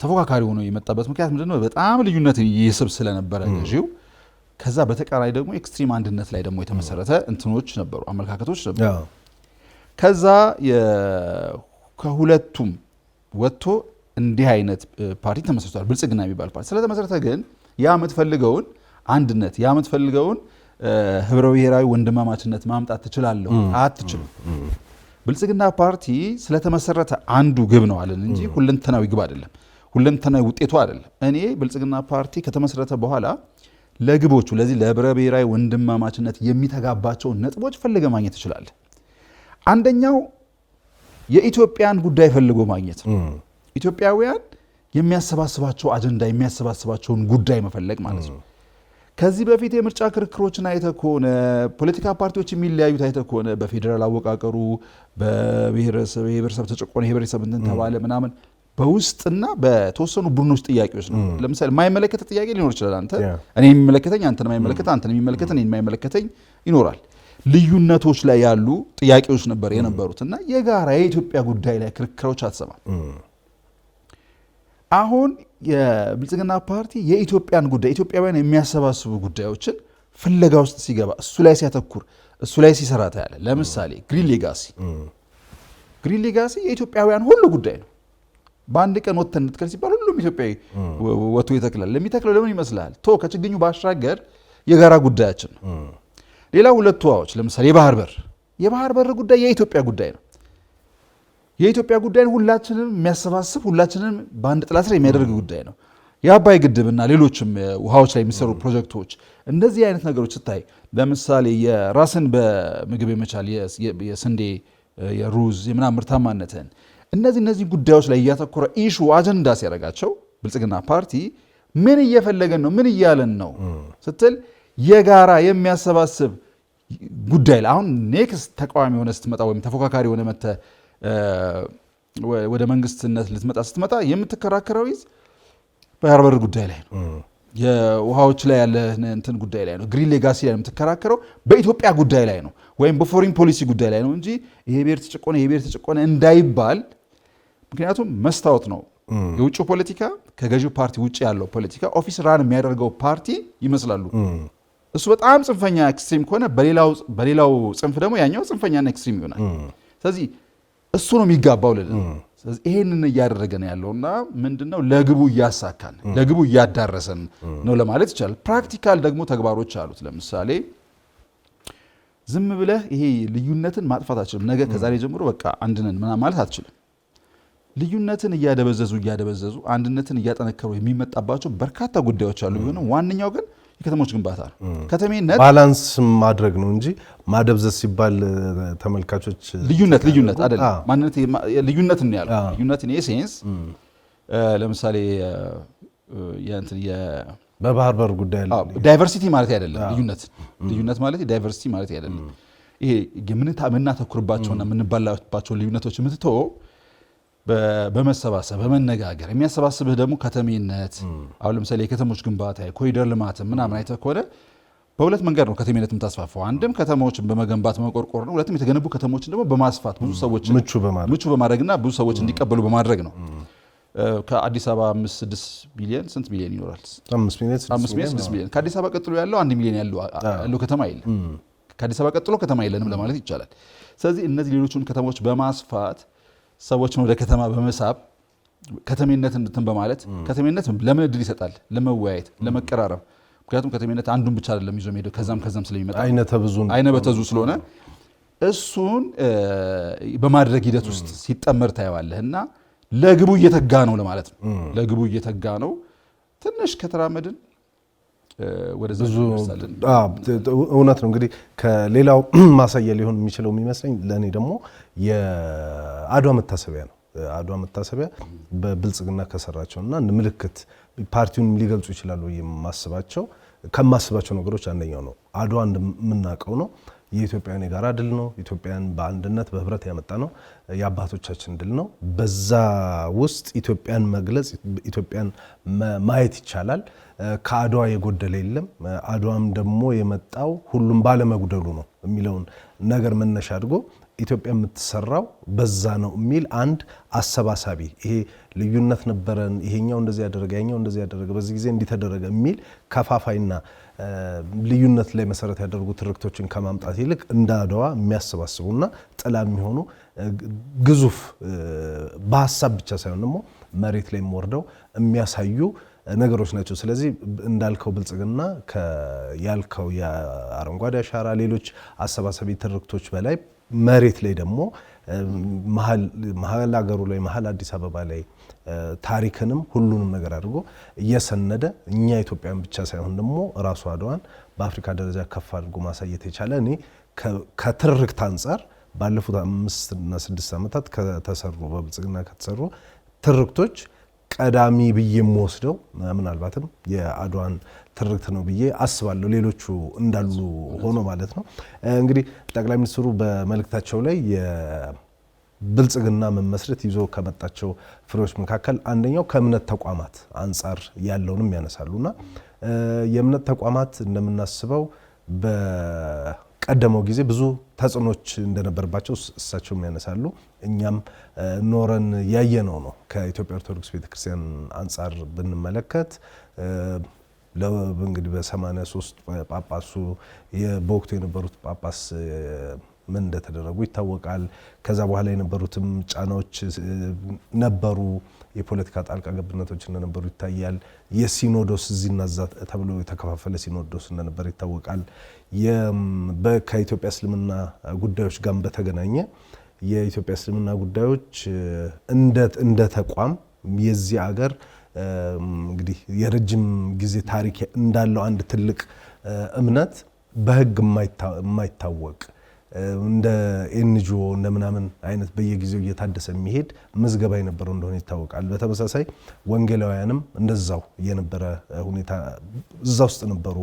ተፎካካሪ ሆኖ የመጣበት ምክንያት ምንድነው? በጣም ልዩነት ይስብ ስለነበረ ገዢው ከዛ በተቃራኒ ደግሞ ኤክስትሪም አንድነት ላይ ደግሞ የተመሰረተ እንትኖች ነበሩ፣ አመለካከቶች ነበሩ። ከዛ ከሁለቱም ወጥቶ እንዲህ አይነት ፓርቲ ተመስርቷል፣ ብልጽግና የሚባል ፓርቲ ስለተመሰረተ ግን ያ የምትፈልገውን አንድነት ያ የምትፈልገውን ህብረ ብሔራዊ ወንድማማችነት ማምጣት ትችላለህ? አትችልም። ብልጽግና ፓርቲ ስለተመሰረተ አንዱ ግብ ነው አለን እንጂ ሁለንተናዊ ግብ አይደለም፣ ሁለንተናዊ ውጤቱ አይደለም። እኔ ብልጽግና ፓርቲ ከተመሰረተ በኋላ ለግቦቹ ለዚህ ለህብረ ብሔራዊ ወንድማማችነት የሚተጋባቸውን ነጥቦች ፈልገ ማግኘት ትችላለህ። አንደኛው የኢትዮጵያን ጉዳይ ፈልጎ ማግኘት ነው። ኢትዮጵያውያን የሚያሰባስባቸው አጀንዳ የሚያሰባስባቸውን ጉዳይ መፈለግ ማለት ነው። ከዚህ በፊት የምርጫ ክርክሮችን አይተህ ከሆነ ፖለቲካ ፓርቲዎች የሚለያዩት አይተህ ከሆነ በፌዴራል አወቃቀሩ በብሔረሰብ ተጨቆነ የብሔረሰብ እንትን ተባለ ምናምን በውስጥና በተወሰኑ ቡድኖች ጥያቄዎች ነው። ለምሳሌ የማይመለከተ ጥያቄ ሊኖር ይችላል። አንተ እኔ የሚመለከተኝ አንተን የማይመለከተ አንተን የሚመለከተ እኔን የማይመለከተኝ ይኖራል። ልዩነቶች ላይ ያሉ ጥያቄዎች ነበር የነበሩት እና የጋራ የኢትዮጵያ ጉዳይ ላይ ክርክሮች አትሰማም። አሁን የብልጽግና ፓርቲ የኢትዮጵያን ጉዳይ ኢትዮጵያውያን የሚያሰባስቡ ጉዳዮችን ፍለጋ ውስጥ ሲገባ እሱ ላይ ሲያተኩር እሱ ላይ ሲሰራ ታያለህ። ለምሳሌ ግሪን ሌጋሲ የኢትዮጵያውያን ሁሉ ጉዳይ ነው። በአንድ ቀን ወጥተን እንትከል ሲባል ሁሉም ኢትዮጵያዊ ወጥቶ ይተክላል። ለሚተክለው ለምን ይመስላል? ከችግኙ ባሻገር የጋራ ጉዳያችን ነው። ሌላ ሁለቱ ውሃዎች ለምሳሌ የባህር በር ጉዳይ የኢትዮጵያ ጉዳይ ነው። የኢትዮጵያ ጉዳይን ሁላችንም የሚያሰባስብ ሁላችንም በአንድ ጥላ ስር የሚያደርግ ጉዳይ ነው። የአባይ ግድብና ሌሎችም ውሃዎች ላይ የሚሰሩ ፕሮጀክቶች እንደዚህ አይነት ነገሮች ስታይ ለምሳሌ የራስን በምግብ የመቻል የስንዴ የሩዝ የምናምን ምርታማነትን እነዚህ ጉዳዮች ላይ እያተኮረ ኢሹ አጀንዳ ሲያደርጋቸው ብልጽግና ፓርቲ ምን እየፈለገን ነው ምን እያለን ነው ስትል የጋራ የሚያሰባስብ ጉዳይ ላይ አሁን ኔክስት ተቃዋሚ ሆነ ስትመጣ ወይም ተፎካካሪ ሆነ መተ ወደ መንግስትነት ስትመጣ የምትከራከረው ባህር በር ጉዳይ ላይ ነው። የውሃዎች ላይ ያለ እንትን ጉዳይ ላይ ነው። ግሪን ሌጋሲ ላይ የምትከራከረው በኢትዮጵያ ጉዳይ ላይ ነው ወይም በፎሪን ፖሊሲ ጉዳይ ላይ ነው እንጂ ይሄ ብሔር ተጨቆነ እንዳይባል። ምክንያቱም መስታወት ነው የውጭ ፖለቲካ ከገዢው ፓርቲ ውጭ ያለው ፖለቲካ ኦፊስ ራን የሚያደርገው ፓርቲ ይመስላሉ። እሱ በጣም ጽንፈኛ ኤክስትሪም ከሆነ በሌላው ጽንፍ ደግሞ ያኛው ጽንፈኛና ኤክስትሪም ይሆናል። ስለዚህ እሱ ነው የሚጋባው ልል። ስለዚህ ይሄንን እያደረገ ነው ያለውና ምንድነው ለግቡ እያሳካን ለግቡ እያዳረሰን ነው ለማለት ይቻላል። ፕራክቲካል ደግሞ ተግባሮች አሉት። ለምሳሌ ዝም ብለህ ይሄ ልዩነትን ማጥፋት አትችልም። ነገ ከዛሬ ጀምሮ በቃ አንድ ነን ምናምን ማለት አትችልም። ልዩነትን እያደበዘዙ አንድነትን እያጠነከሩ የሚመጣባቸው በርካታ ጉዳዮች አሉ። ቢሆንም ዋነኛው ግን የከተሞች ግንባታ ነው። ከተሜነት ባላንስ ማድረግ ነው እንጂ ማደብዘዝ ሲባል ተመልካቾች ልዩነት አይደለም። ማንነት ልዩነት ነው ያለው። ልዩነት ነው ሴንስ ለምሳሌ በባህር በር ጉዳይ ላይ ዳይቨርሲቲ ማለት አይደለም። ልዩነት ማለት ዳይቨርሲቲ ማለት አይደለም። ይሄ የምናተኩርባቸውና የምንባላባቸው ልዩነቶች የምትተወው በመሰባሰብ በመነጋገር የሚያሰባስብህ ደግሞ ከተሜነት። አሁን ለምሳሌ የከተሞች ግንባታ ኮሪደር ልማት ምናምን አይተህ ከሆነ በሁለት መንገድ ነው ከተሜነት የምታስፋፋው። አንድም ከተሞችን በመገንባት መቆርቆር ነው። ሁለትም የተገነቡ ከተሞችን ደግሞ በማስፋት ብዙ ሰዎች ምቹ በማድረግና ብዙ ሰዎች እንዲቀበሉ በማድረግ ነው። ከአዲስ አበባ 5-6 ቢሊዮን ስንት ቢሊዮን ይኖራል? 5 ሚሊዮን 6 ቢሊዮን። ከአዲስ አበባ ቀጥሎ ያለው 1 ሚሊዮን ያለው ከተማ የለም። ከአዲስ አበባ ቀጥሎ ከተማ የለንም ለማለት ይቻላል። ስለዚህ እነዚህ ሌሎቹን ከተሞች በማስፋት ሰዎችን ወደ ከተማ በመሳብ ከተሜነት እንትን በማለት ከተሜነት ለምን እድል ይሰጣል? ለመወያየት፣ ለመቀራረብ። ምክንያቱም ከተሜነት አንዱን ብቻ አይደለም ይዞ ሄደው ከዛም ስለሚመጣ አይነተ ብዙ ስለሆነ እሱን በማድረግ ሂደት ውስጥ ሲጠመር ታየዋለህ እና ለግቡ እየተጋ ነው ለማለት ነው። ለግቡ እየተጋ ነው። ትንሽ ከተራመድን ወደ ብዙ እውነት ነው። እንግዲህ ከሌላው ማሳያ ሊሆን የሚችለው የሚመስለኝ ለእኔ ደግሞ የአድዋ መታሰቢያ ነው። አድዋ መታሰቢያ በብልጽግና ከሰራቸውና ምልክት ፓርቲውን ሊገልጹ ይችላሉ ከማስባቸው ነገሮች አንደኛው ነው። አድዋ እንደምናውቀው ነው የኢትዮጵያን የጋራ ድል ነው። ኢትዮጵያን በአንድነት በህብረት ያመጣ ነው። የአባቶቻችን ድል ነው። በዛ ውስጥ ኢትዮጵያን መግለጽ ኢትዮጵያን ማየት ይቻላል። ከአድዋ የጎደለ የለም። አድዋም ደግሞ የመጣው ሁሉም ባለመጉደሉ ነው የሚለውን ነገር መነሻ አድርጎ ኢትዮጵያ የምትሰራው በዛ ነው የሚል አንድ አሰባሳቢ ይሄ ልዩነት ነበረን፣ ይሄኛው እንደዚህ ያደረገ ያኛው እንደዚህ ያደረገ በዚህ ጊዜ እንዲተደረገ የሚል ከፋፋይና ልዩነት ላይ መሰረት ያደረጉ ትርክቶችን ከማምጣት ይልቅ እንደ አድዋ የሚያሰባስቡና ጥላ የሚሆኑ ግዙፍ በሀሳብ ብቻ ሳይሆን ደግሞ መሬት ላይ ወርደው የሚያሳዩ ነገሮች ናቸው። ስለዚህ እንዳልከው ብልጽግና ያልከው የአረንጓዴ አሻራ ሌሎች አሰባሳቢ ትርክቶች በላይ መሬት ላይ ደግሞ መሀል ሀገሩ ላይ መሀል አዲስ አበባ ላይ ታሪክንም ሁሉንም ነገር አድርጎ እየሰነደ እኛ ኢትዮጵያን ብቻ ሳይሆን ደግሞ ራሱ አድዋን በአፍሪካ ደረጃ ከፍ አድርጎ ማሳየት የቻለ እኔ ከትርክት አንጻር ባለፉት 5 እና 6 ዓመታት ከተሰሩ በብልጽግና ከተሰሩ ትርክቶች ቀዳሚ ብዬ የምወስደው ምናልባትም የአድዋን ትርክት ነው ብዬ አስባለሁ። ሌሎቹ እንዳሉ ሆኖ ማለት ነው። እንግዲህ ጠቅላይ ሚኒስትሩ በመልእክታቸው ላይ የብልጽግና መመስረት ይዞ ከመጣቸው ፍሬዎች መካከል አንደኛው ከእምነት ተቋማት አንጻር ያለውንም ያነሳሉና የእምነት ተቋማት እንደምናስበው በቀደመው ጊዜ ብዙ ተጽዕኖች እንደነበረባቸው እሳቸውም ያነሳሉ። እኛም ኖረን ያየነው ነው። ከኢትዮጵያ ኦርቶዶክስ ቤተክርስቲያን አንጻር ብንመለከት እንግዲህ በ83 ጳጳሱ በወቅቱ የነበሩት ጳጳስ ምን እንደተደረጉ ይታወቃል። ከዛ በኋላ የነበሩትም ጫናዎች ነበሩ። የፖለቲካ ጣልቃ ገብነቶች እንደነበሩ ይታያል። የሲኖዶስ እዚህና እዛ ተብሎ የተከፋፈለ ሲኖዶስ እንደነበር ይታወቃል። ከኢትዮጵያ እስልምና ጉዳዮች ጋር በተገናኘ የኢትዮጵያ እስልምና ጉዳዮች እንደ ተቋም የዚህ አገር እንግዲህ የረጅም ጊዜ ታሪክ እንዳለው አንድ ትልቅ እምነት በሕግ የማይታወቅ እንደ ኤንጂኦ እንደ ምናምን አይነት በየጊዜው እየታደሰ የሚሄድ ምዝገባ የነበረው እንደሆነ ይታወቃል። በተመሳሳይ ወንጌላውያንም እንደዛው የነበረ ሁኔታ እዛ ውስጥ ነበሩ።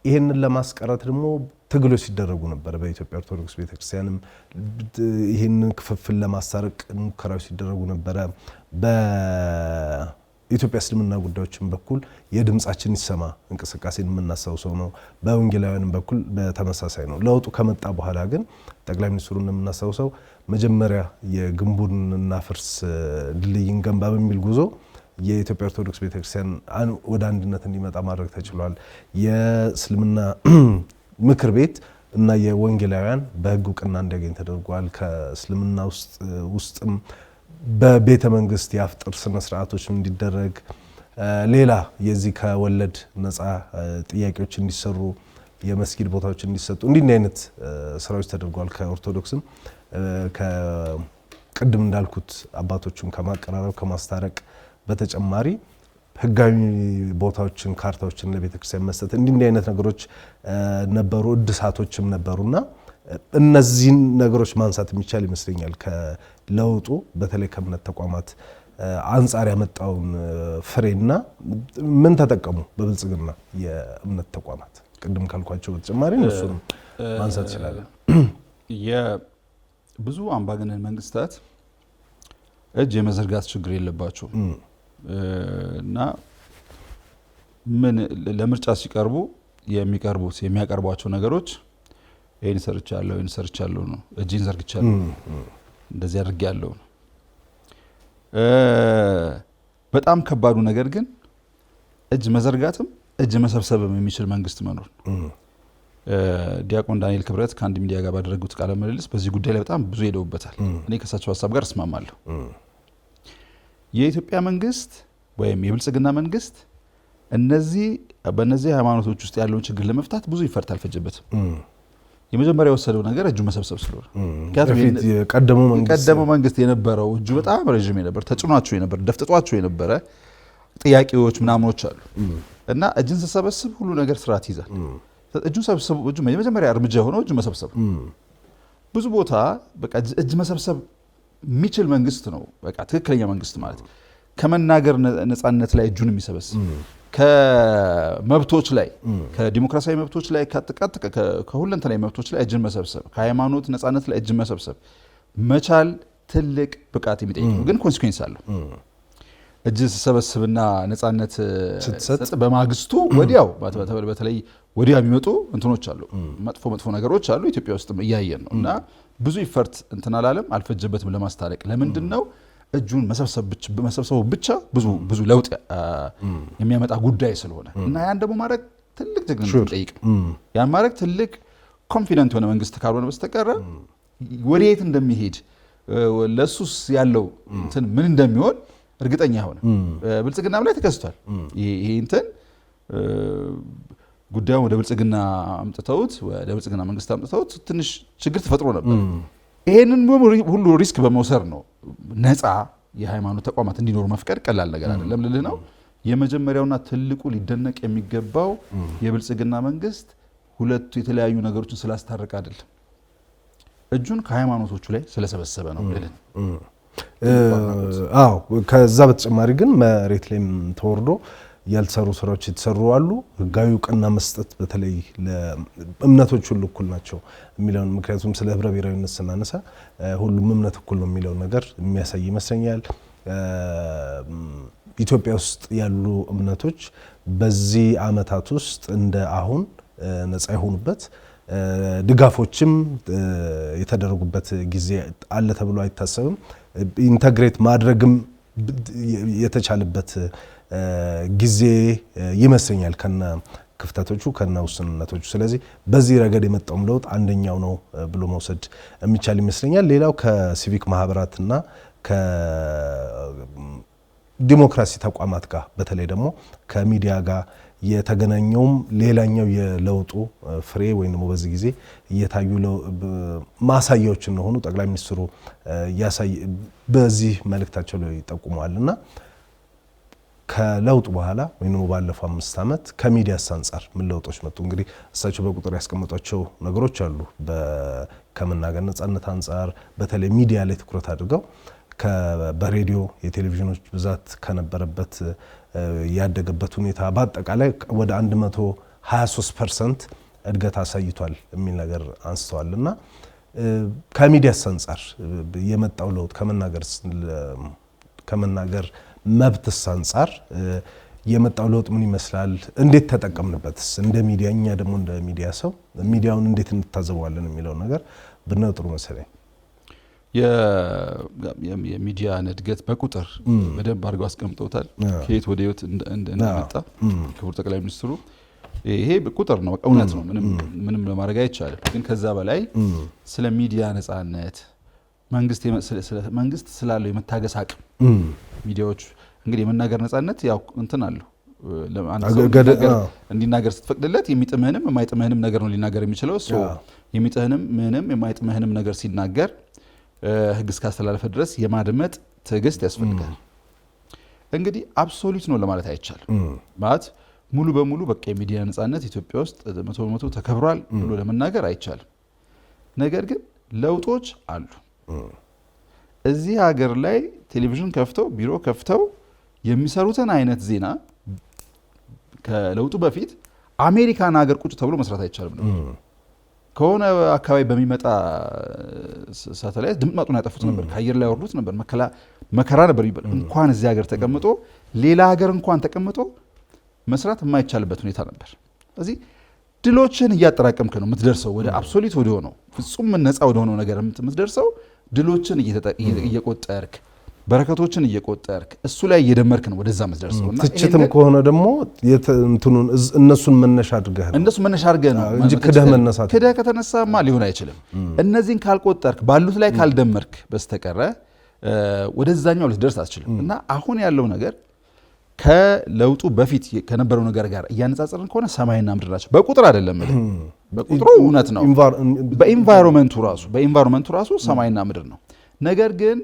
ይሄንን ለማስቀረት ደግሞ ትግሎች ሲደረጉ ነበር። በኢትዮጵያ ኦርቶዶክስ ቤተክርስቲያንም ይሄንን ክፍፍል ለማስታረቅ ሙከራዎች ሲደረጉ ነበረ። በኢትዮጵያ እስልምና ጉዳዮችን በኩል የድምጻችን ይሰማ እንቅስቃሴን የምናስታውሰው ነው። በወንጌላውያንም በኩል በተመሳሳይ ነው። ለውጡ ከመጣ በኋላ ግን ጠቅላይ ሚኒስትሩ እንደምናስታውሰው መጀመሪያ የግንቡን እናፍርስ ድልድይን ገንባ በሚል ጉዞ የኢትዮጵያ ኦርቶዶክስ ቤተክርስቲያን ወደ አንድነት እንዲመጣ ማድረግ ተችሏል። የእስልምና ምክር ቤት እና የወንጌላውያን በሕግ እውቅና እንዲያገኝ ተደርጓል። ከእስልምና ውስጥም በቤተ መንግስት የአፍጥር ስነ ስርዓቶች እንዲደረግ ሌላ የዚህ ከወለድ ነፃ ጥያቄዎች እንዲሰሩ የመስጊድ ቦታዎች እንዲሰጡ እንዲህ አይነት ስራዎች ተደርጓል። ከኦርቶዶክስም ቅድም እንዳልኩት አባቶቹን ከማቀራረብ ከማስታረቅ በተጨማሪ ህጋዊ ቦታዎችን ካርታዎችን ለቤተክርስቲያን መስጠት እንዲህ አይነት ነገሮች ነበሩ። እድሳቶችም ነበሩና እነዚህን ነገሮች ማንሳት የሚቻል ይመስለኛል። ከለውጡ በተለይ ከእምነት ተቋማት አንጻር ያመጣውን ፍሬና ምን ተጠቀሙ በብልጽግና የእምነት ተቋማት ቅድም ካልኳቸው በተጨማሪ እሱንም ማንሳት ይችላል። የብዙ አምባገነን መንግስታት እጅ የመዘርጋት ችግር የለባቸው እና ምን ለምርጫ ሲቀርቡ የሚያቀርቧቸው ነገሮች ይሄን ሰርቻለሁ ነው። እጅን ዘርግቻለሁ እንደዚህ አድርጌያለሁ ነው። በጣም ከባዱ ነገር ግን እጅ መዘርጋትም እጅ መሰብሰብም የሚችል መንግስት መኖር። ዲያቆን ዳንኤል ክብረት ከአንድ ሚዲያ ጋር ባደረጉት ቃለ ምልልስ በዚህ ጉዳይ ላይ በጣም ብዙ ሄደውበታል። እኔ ከሳቸው ሀሳብ ጋር እስማማለሁ። የኢትዮጵያ መንግስት ወይም የብልጽግና መንግስት በእነዚህ ሃይማኖቶች ውስጥ ያለውን ችግር ለመፍታት ብዙ ይፈርት አልፈጀበትም። የመጀመሪያ የወሰደው ነገር እጁ መሰብሰብ ስለሆነ ቀደመው መንግስት የነበረው እጁ በጣም ረዥም የነበር ተጭኗቸው የነበር ደፍጥጧቸው የነበረ ጥያቄዎች ምናምኖች አሉ እና እጅን ሰበስብ ሁሉ ነገር ስርዓት ይዛል። እጁ ሰብስብ የመጀመሪያ እርምጃ የሆነው እጁ መሰብሰብ። ብዙ ቦታ በቃ እጅ መሰብሰብ የሚችል መንግስት ነው በቃ ትክክለኛ መንግስት ማለት። ከመናገር ነፃነት ላይ እጁን የሚሰበስብ ከመብቶች ላይ ከዲሞክራሲያዊ መብቶች ላይ ከሁለንተናዊ መብቶች ላይ እጅን መሰብሰብ ከሃይማኖት ነጻነት ላይ እጅን መሰብሰብ መቻል ትልቅ ብቃት የሚጠይቅ ነው። ግን ኮንሲኩዌንስ አለው። እጅ ሰበስብና ነጻነት ስትሰጥ በማግስቱ ወዲያው በተለይ ወዲያው የሚመጡ እንትኖች አሉ፣ መጥፎ ነገሮች አሉ። ኢትዮጵያ ውስጥም እያየን ነው እና ብዙ ኢፈርት እንትን አላለም፣ አልፈጀበትም ለማስታረቅ። ለምንድነው እጁን መሰብሰቡ ብቻ ብዙ ለውጥ የሚያመጣ ጉዳይ ስለሆነ እና ያን ደግሞ ማድረግ ትልቅ ጀግንነት ይጠይቅ። ያን ማድረግ ትልቅ ኮንፊደንት የሆነ መንግስት ካልሆነ በስተቀር ወዴት እንደሚሄድ ለሱስ ያለው እንትን ምን እንደሚሆን እርግጠኛ ሆነ ብልጽግናም ላይ ተከስቷል። ይሄ እንትን ጉዳዩን ወደ ብልጽግና አምጥተውት ወደ ብልጽግና መንግስት አምጥተውት ትንሽ ችግር ተፈጥሮ ነበር። ይሄንን ሁሉ ሪስክ በመውሰድ ነው ነፃ የሃይማኖት ተቋማት እንዲኖሩ መፍቀድ ቀላል ነገር አይደለም ልልህ ነው። የመጀመሪያውና ትልቁ ሊደነቅ የሚገባው የብልጽግና መንግስት ሁለቱ የተለያዩ ነገሮችን ስላስታረቀ አይደለም፣ እጁን ከሃይማኖቶቹ ላይ ስለሰበሰበ ነው ልልህ። ከዛ በተጨማሪ ግን መሬት ላይም ተወርዶ ያልተሰሩ ስራዎች የተሰሩ አሉ። ህጋዊ እውቅና መስጠት በተለይ ለእምነቶች ሁሉ እኩል ናቸው የሚለውን ምክንያቱም ስለ ህብረ ብሔራዊነት ስናነሳ ሁሉም እምነት እኩል ነው የሚለውን ነገር የሚያሳይ ይመስለኛል። ኢትዮጵያ ውስጥ ያሉ እምነቶች በዚህ አመታት ውስጥ እንደ አሁን ነፃ የሆኑበት ድጋፎችም የተደረጉበት ጊዜ አለ ተብሎ አይታሰብም። ኢንተግሬት ማድረግም የተቻለበት ጊዜ ይመስለኛል ከነ ክፍተቶቹ ከነ ውስንነቶቹ። ስለዚህ በዚህ ረገድ የመጣው ለውጥ አንደኛው ነው ብሎ መውሰድ የሚቻል ይመስለኛል። ሌላው ከሲቪክ ማህበራትና ከዲሞክራሲ ተቋማት ጋር በተለይ ደግሞ ከሚዲያ ጋር የተገናኘውም ሌላኛው የለውጡ ፍሬ ወይም ደግሞ በዚህ ጊዜ እየታዩ ማሳያዎች እንደሆኑ ጠቅላይ ሚኒስትሩ በዚህ መልእክታቸው ላይ ጠቁመዋልና ከለውጡ በኋላ ወይም ባለፈው 5 ዓመት ከሚዲያስ አንፃር ምን ለውጦች መጡ? እንግዲህ እሳቸው በቁጥር ያስቀመጧቸው ነገሮች አሉ። ከመናገር ነጻነት አንፃር በተለይ ሚዲያ ላይ ትኩረት አድርገው በሬዲዮ የቴሌቪዥኖች ብዛት ከነበረበት ያደገበት ሁኔታ በአጠቃላይ ወደ 123% እድገት አሳይቷል የሚል ነገር አንስተዋልና ከሚዲያስ አንፃር የመጣው ለውጥ ከመናገር መብትስ አንፃር የመጣው ለውጥ ምን ይመስላል? እንዴት ተጠቀምንበትስ? እንደ ሚዲያ እኛ ደግሞ እንደ ሚዲያ ሰው ሚዲያውን እንዴት እንታዘበዋለን የሚለው ነገር ብናየው ጥሩ መሰለኝ። የሚዲያን እድገት በቁጥር በደንብ አድርገው አስቀምጠውታል። ከየት ወደ የት እንደመጣ ክቡር ጠቅላይ ሚኒስትሩ ይሄ ቁጥር ነው፣ እውነት ነው፣ ምንም ለማድረግ አይቻልም። ግን ከዛ በላይ ስለ ሚዲያ ነጻነት መንግስት ስላለው የመታገስ አቅም ሚዲያዎች እንግዲህ የመናገር ነጻነት ያው እንትን አለው። እንዲናገር ስትፈቅድለት የሚጥምህንም የማይጥምህንም ነገር ነው ሊናገር የሚችለው። የሚጥምህንም ምንም የማይጥምህንም ነገር ሲናገር ህግ እስካስተላለፈ ድረስ የማድመጥ ትዕግስት ያስፈልጋል። እንግዲህ አብሶሉት ነው ለማለት አይቻልም። ማለት ሙሉ በሙሉ በቃ የሚዲያ ነጻነት ኢትዮጵያ ውስጥ 100% ተከብሯል ብሎ ለመናገር አይቻልም። ነገር ግን ለውጦች አሉ። እዚህ ሀገር ላይ ቴሌቪዥን ከፍተው ቢሮ ከፍተው የሚሰሩትን አይነት ዜና ከለውጡ በፊት አሜሪካን ሀገር ቁጭ ተብሎ መስራት አይቻልም ነበር። ከሆነ አካባቢ በሚመጣ ሳተላይት ድምጥማጡን ያጠፉት ነበር፣ ከአየር ላይ ያወርዱት ነበር፣ መከራ ነበር ይባል። እንኳን እዚህ ሀገር ተቀምጦ ሌላ ሀገር እንኳን ተቀምጦ መስራት የማይቻልበት ሁኔታ ነበር። ስለዚህ ድሎችን እያጠራቀምክ ነው የምትደርሰው ወደ አብሶሉት ወደ ሆነው ፍጹም ነፃ ወደ ሆነው ነገር የምትደርሰው። ድሎችን እየቆጠርክ በረከቶችን እየቆጠርክ እሱ ላይ እየደመርክ ነው ወደዛ የምትደርሰው። እና ትችትም ከሆነ ደግሞ እነሱን መነሻ አድርገህ ነው እንጂ ክደህ ከተነሳማ ሊሆን አይችልም። እነዚህን ካልቆጠርክ ባሉት ላይ ካልደመርክ በስተቀረ ወደዛኛው ልትደርስ አትችልም። እና አሁን ያለው ነገር ከለውጡ በፊት ከነበረው ነገር ጋር እያነጻጸርን ከሆነ ሰማይና ምድር ናቸው። በቁጥር አይደለም፣ በቁጥሩ እውነት ነው። በኢንቫይሮንመንቱ ራሱ ሰማይና ምድር ነው። ነገር ግን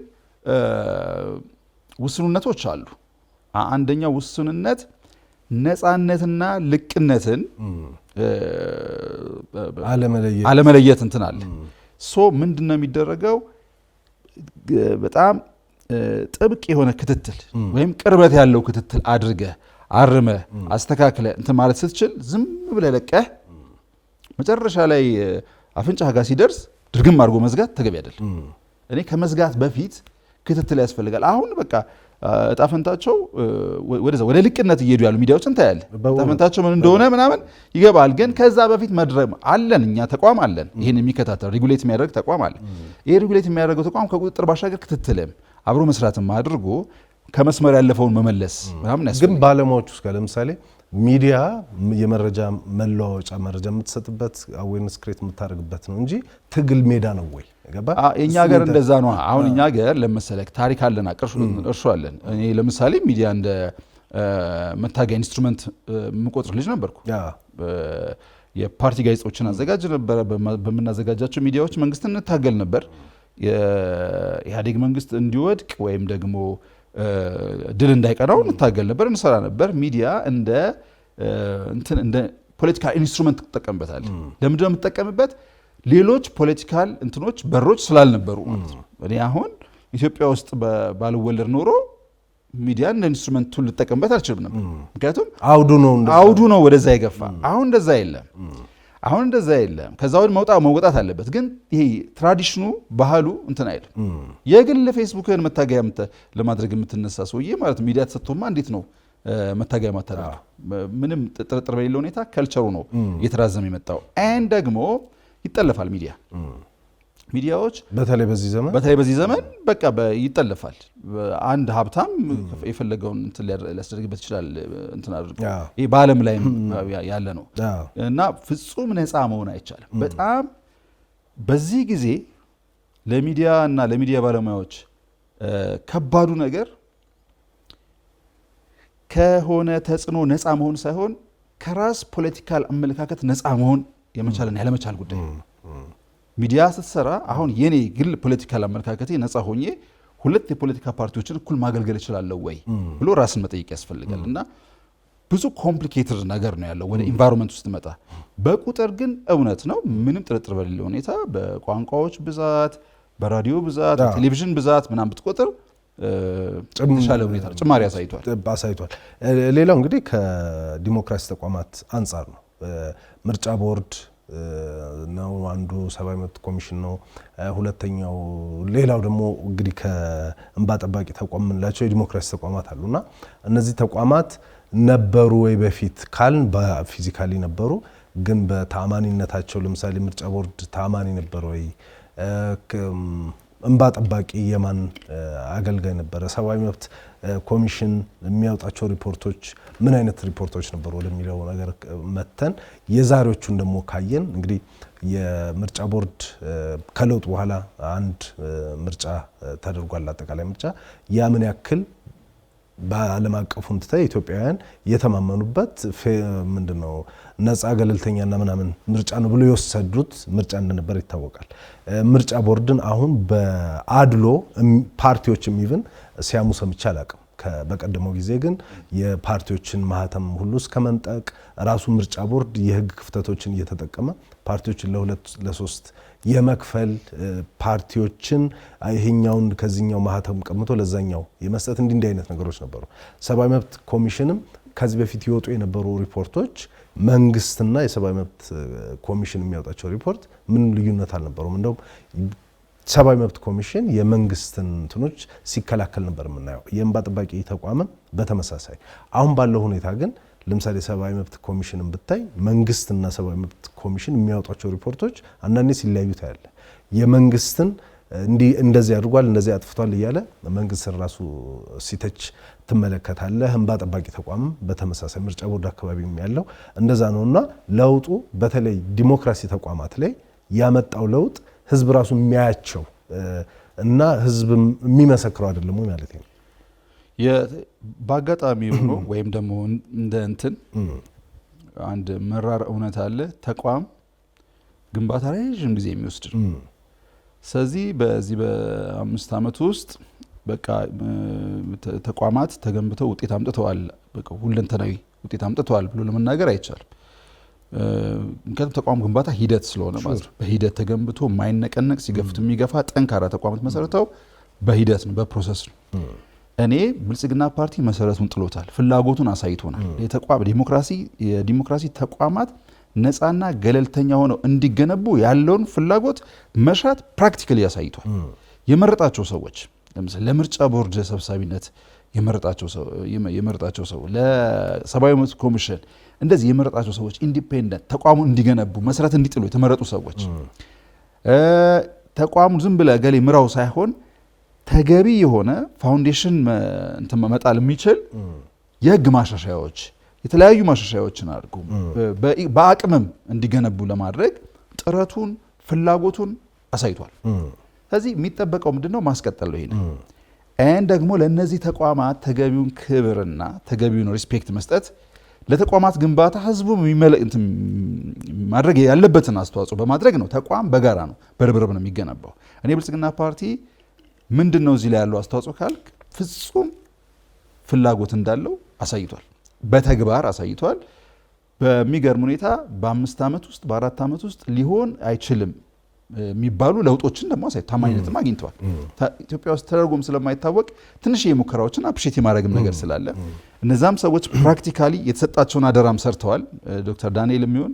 ውስንነቶች አሉ። አንደኛው ውስንነት ነፃነትና ልቅነትን አለመለየት እንትን አለ። ምንድነው የሚደረገው? በጣም ጥብቅ የሆነ ክትትል ወይም ቅርበት ያለው ክትትል አድርገህ አርመ አስተካክለ እንትን ማለት ስትችል ዝም ብለህ ለቀህ መጨረሻ ላይ አፍንጫህ ጋር ሲደርስ ድርግም አድርጎ መዝጋት ተገቢ አይደለም። እኔ ከመዝጋት በፊት ክትትል ያስፈልጋል። አሁን በቃ እጣፈንታቸው ወደ ልቅነት እየሄዱ ያሉ ሚዲያዎችን ታያለህ። እጣፈንታቸው ምን እንደሆነ ምናምን ይገባል። ግን ከዛ በፊት መድረም አለን፣ እኛ ተቋም አለን፣ ይህን የሚከታተል ሬጉሌት የሚያደርግ ተቋም አለ። ይሄ ሬጉሌት የሚያደርገው ተቋም ከቁጥጥር ባሻገር ክትትልም አብሮ መስራትም አድርጎ ከመስመር ያለፈውን መመለስ ምናምን ያስፈልጋል። ግን ባለሙያዎች ውስጥ ለምሳሌ ሚዲያ የመረጃ መለዋወጫ መረጃ የምትሰጥበት አዌርነስ ክሬት የምታደርግበት ነው እንጂ ትግል ሜዳ ነው ወይ? የኛ ሀገር እንደዛ ነው። አሁን እኛ ሀገር ለመሰለክ ታሪክ አለን፣ እርሱ አለን። እኔ ለምሳሌ ሚዲያ እንደ መታገያ ኢንስትሩመንት የምቆጥር ልጅ ነበርኩ። የፓርቲ ጋዜጦችን አዘጋጅ ነበረ። በምናዘጋጃቸው ሚዲያዎች መንግስትን እንታገል ነበር። የኢህአዴግ መንግስት እንዲወድቅ ወይም ደግሞ ድል እንዳይቀናው እንታገል ነበር፣ እንሰራ ነበር። ሚዲያ እንደ ፖለቲካል ኢንስትሩመንት ትጠቀምበታል። ለምንድነው የምትጠቀምበት? ሌሎች ፖለቲካል እንትኖች በሮች ስላልነበሩ ማለት ነው። እኔ አሁን ኢትዮጵያ ውስጥ ባልወለድ ኖሮ ሚዲያ እንደ ኢንስትሩመንት ልጠቀምበት አልችልም ነበር። ምክንያቱም አውዱ ነው ወደዛ ይገፋ። አሁን እንደዛ የለም። ከዛ ወዲህ መውጣት አለበት። ግን ይሄ ትራዲሽኑ ባህሉ እንትን አይደለም። የግል ፌስቡክን መታገያ ለማድረግ የምትነሳ ሰውዬ ማለት ሚዲያ ተሰጥቶማ እንዴት ነው መታገያ ማታደርግ? ምንም ጥርጥር በሌለው ሁኔታ ከልቸሩ ነው እየተራዘመ የመጣው። ኤን ደግሞ ይጠለፋል ሚዲያዎች በተለይ በዚህ ዘመን በቃ ይጠለፋል። አንድ ሀብታም የፈለገውን እንትን ሊያስደርግበት ይችላል። እንትን አድርጎ ይሄ በዓለም ላይ ያለ ነው እና ፍጹም ነፃ መሆን አይቻልም። በጣም በዚህ ጊዜ ለሚዲያ እና ለሚዲያ ባለሙያዎች ከባዱ ነገር ከሆነ ተጽዕኖ ነፃ መሆን ሳይሆን ከራስ ፖለቲካል አመለካከት ነፃ መሆን የመቻልና ያለመቻል ጉዳይ። ሚዲያ ስትሰራ አሁን የኔ ግል ፖለቲካል አመለካከቴ ነፃ ሆኜ ሁለት የፖለቲካ ፓርቲዎችን እኩል ማገልገል እችላለሁ ወይ ብሎ ራስን መጠየቅ ያስፈልጋል። እና ብዙ ኮምፕሊኬትድ ነገር ነው ያለው ወደ ኢንቫይሮንመንት ውስጥ መጣ። በቁጥር ግን እውነት ነው፣ ምንም ጥርጥር በሌለው ሁኔታ በቋንቋዎች ብዛት፣ በራዲዮ ብዛት፣ በቴሌቪዥን ብዛት ምናምን ብትቆጥር የተሻለ ሁኔታ ጭማሪ አሳይቷል። ሌላው እንግዲህ ከዲሞክራሲ ተቋማት አንጻር ነው። ምርጫ ቦርድ ነው አንዱ፣ ሰብአዊ መብት ኮሚሽን ነው ሁለተኛው። ሌላው ደግሞ እንግዲህ ከእንባ ጠባቂ ተቋም የምንላቸው የዲሞክራሲ ተቋማት አሉና እነዚህ ተቋማት ነበሩ ወይ በፊት ካልን በፊዚካሊ ነበሩ፣ ግን በተአማኒነታቸው ለምሳሌ ምርጫ ቦርድ ተአማኒ ነበር ወይ? እንባ ጠባቂ የማን አገልጋይ ነበረ? ሰብአዊ መብት ኮሚሽን የሚያወጣቸው ሪፖርቶች ምን አይነት ሪፖርቶች ነበሩ ወደሚለው ነገር መተን የዛሬዎቹን ደግሞ ካየን እንግዲህ የምርጫ ቦርድ ከለውጥ በኋላ አንድ ምርጫ ተደርጓል፣ አጠቃላይ ምርጫ። ያ ምን ያክል በዓለም አቀፉን ትተህ ኢትዮጵያውያን የተማመኑበት ምንድነው ነፃ ገለልተኛና ምናምን ምርጫ ነው ብሎ የወሰዱት ምርጫ እንደነበር ይታወቃል። ምርጫ ቦርድን አሁን በአድሎ ፓርቲዎችም ኢቭን ሲያሙ ሰምቼ አላቅም። በቀደመው ጊዜ ግን የፓርቲዎችን ማህተም ሁሉ እስከ መንጠቅ ራሱ ምርጫ ቦርድ የህግ ክፍተቶችን እየተጠቀመ ፓርቲዎችን ለሁለት ለሶስት የመክፈል ፓርቲዎችን ይሄኛውን ከዚህኛው ማህተም ቀምቶ ለዛኛው የመስጠት እንዲህ አይነት ነገሮች ነበሩ። ሰብአዊ መብት ኮሚሽንም ከዚህ በፊት ይወጡ የነበሩ ሪፖርቶች መንግስትና የሰብአዊ መብት ኮሚሽን የሚያወጣቸው ሪፖርት ምን ልዩነት አልነበረም። እንደውም ሰብአዊ መብት ኮሚሽን የመንግስትን እንትኖች ሲከላከል ነበር የምናየው። የእንባ ጠባቂ ተቋምም በተመሳሳይ። አሁን ባለው ሁኔታ ግን ለምሳሌ ሰብአዊ መብት ኮሚሽንን ብታይ መንግስትና ሰብአዊ መብት ኮሚሽን የሚያወጣቸው ሪፖርቶች አንዳንዴ ሲለያዩ ታያለ። የመንግስትን እንደዚህ አድርጓል እንደዚህ አጥፍቷል እያለ መንግስት ራሱ ሲተች ትመለከታለህ። እንባ ጠባቂ ተቋምም በተመሳሳይ ምርጫ ቦርድ አካባቢ ያለው እንደዛ ነውና ለውጡ በተለይ ዲሞክራሲ ተቋማት ላይ ያመጣው ለውጥ ህዝብ ራሱ የሚያያቸው እና ህዝብ የሚመሰክረው አይደለም ወይ ማለት ነው። በአጋጣሚ ሆኖ ወይም ደግሞ እንደ እንትን አንድ መራር እውነት አለ። ተቋም ግንባታ ረጅም ጊዜ የሚወስድ ነው። ስለዚህ በዚህ በ5 ዓመት ውስጥ በቃ ተቋማት ተገንብተው ውጤት አምጥተዋል፣ በቃ ሁለንተናዊ ውጤት አምጥተዋል ብሎ ለመናገር አይቻልም። ምክንያቱም ተቋም ግንባታ ሂደት ስለሆነ ማለት ነው። በሂደት ተገንብቶ የማይነቀነቅ ሲገፍት የሚገፋ ጠንካራ ተቋማት መሰረታው በሂደት ነው፣ በፕሮሰስ ነው። እኔ ብልጽግና ፓርቲ መሰረቱን ጥሎታል፣ ፍላጎቱን አሳይቶናል። የዲሞክራሲ ተቋማት ነፃና ገለልተኛ ሆነው እንዲገነቡ ያለውን ፍላጎት መሻት ፕራክቲካሊ ያሳይቷል። የመረጣቸው ሰዎች ለምሳሌ ለምርጫ ቦርድ ሰብሳቢነት የመረጣቸው ሰው ለሰብአዊ መብት ኮሚሽን እንደዚህ የመረጣቸው ሰዎች ኢንዲፔንደንት ተቋሙን እንዲገነቡ መሰረት እንዲጥሉ የተመረጡ ሰዎች ተቋሙን ዝም ብለ ገሌ ምራው ሳይሆን ተገቢ የሆነ ፋውንዴሽን መጣል የሚችል የህግ ማሻሻያዎች የተለያዩ ማሻሻያዎችን አድርጉ በአቅምም እንዲገነቡ ለማድረግ ጥረቱን ፍላጎቱን አሳይቷል። ስለዚህ የሚጠበቀው ምንድነው? ማስቀጠል ነው። ይሄን ደግሞ ለነዚህ ተቋማት ተገቢውን ክብርና ተገቢውን ሪስፔክት መስጠት ለተቋማት ግንባታ ህዝቡ ማድረግ ያለበትን አስተዋጽኦ በማድረግ ነው። ተቋም በጋራ ነው በርብርብ ነው የሚገነባው። እኔ ብልጽግና ፓርቲ ምንድነው እዚህ ላይ ያለው አስተዋጽኦ ካልክ ፍጹም ፍላጎት እንዳለው አሳይቷል፣ በተግባር አሳይቷል። በሚገርም ሁኔታ በ5 ዓመት ውስጥ በ4 ዓመት ውስጥ ሊሆን አይችልም የሚባሉ ለውጦችን ደግሞ ታማኝነትም አግኝተዋል። ኢትዮጵያ ውስጥ ተደርጎም ስለማይታወቅ ትንሽ የሙከራዎችን አፕሪሼት የማድረግም ነገር ስላለ እነዛም ሰዎች ፕራክቲካሊ የተሰጣቸውን አደራም ሰርተዋል። ዶክተር ዳንኤል የሚሆን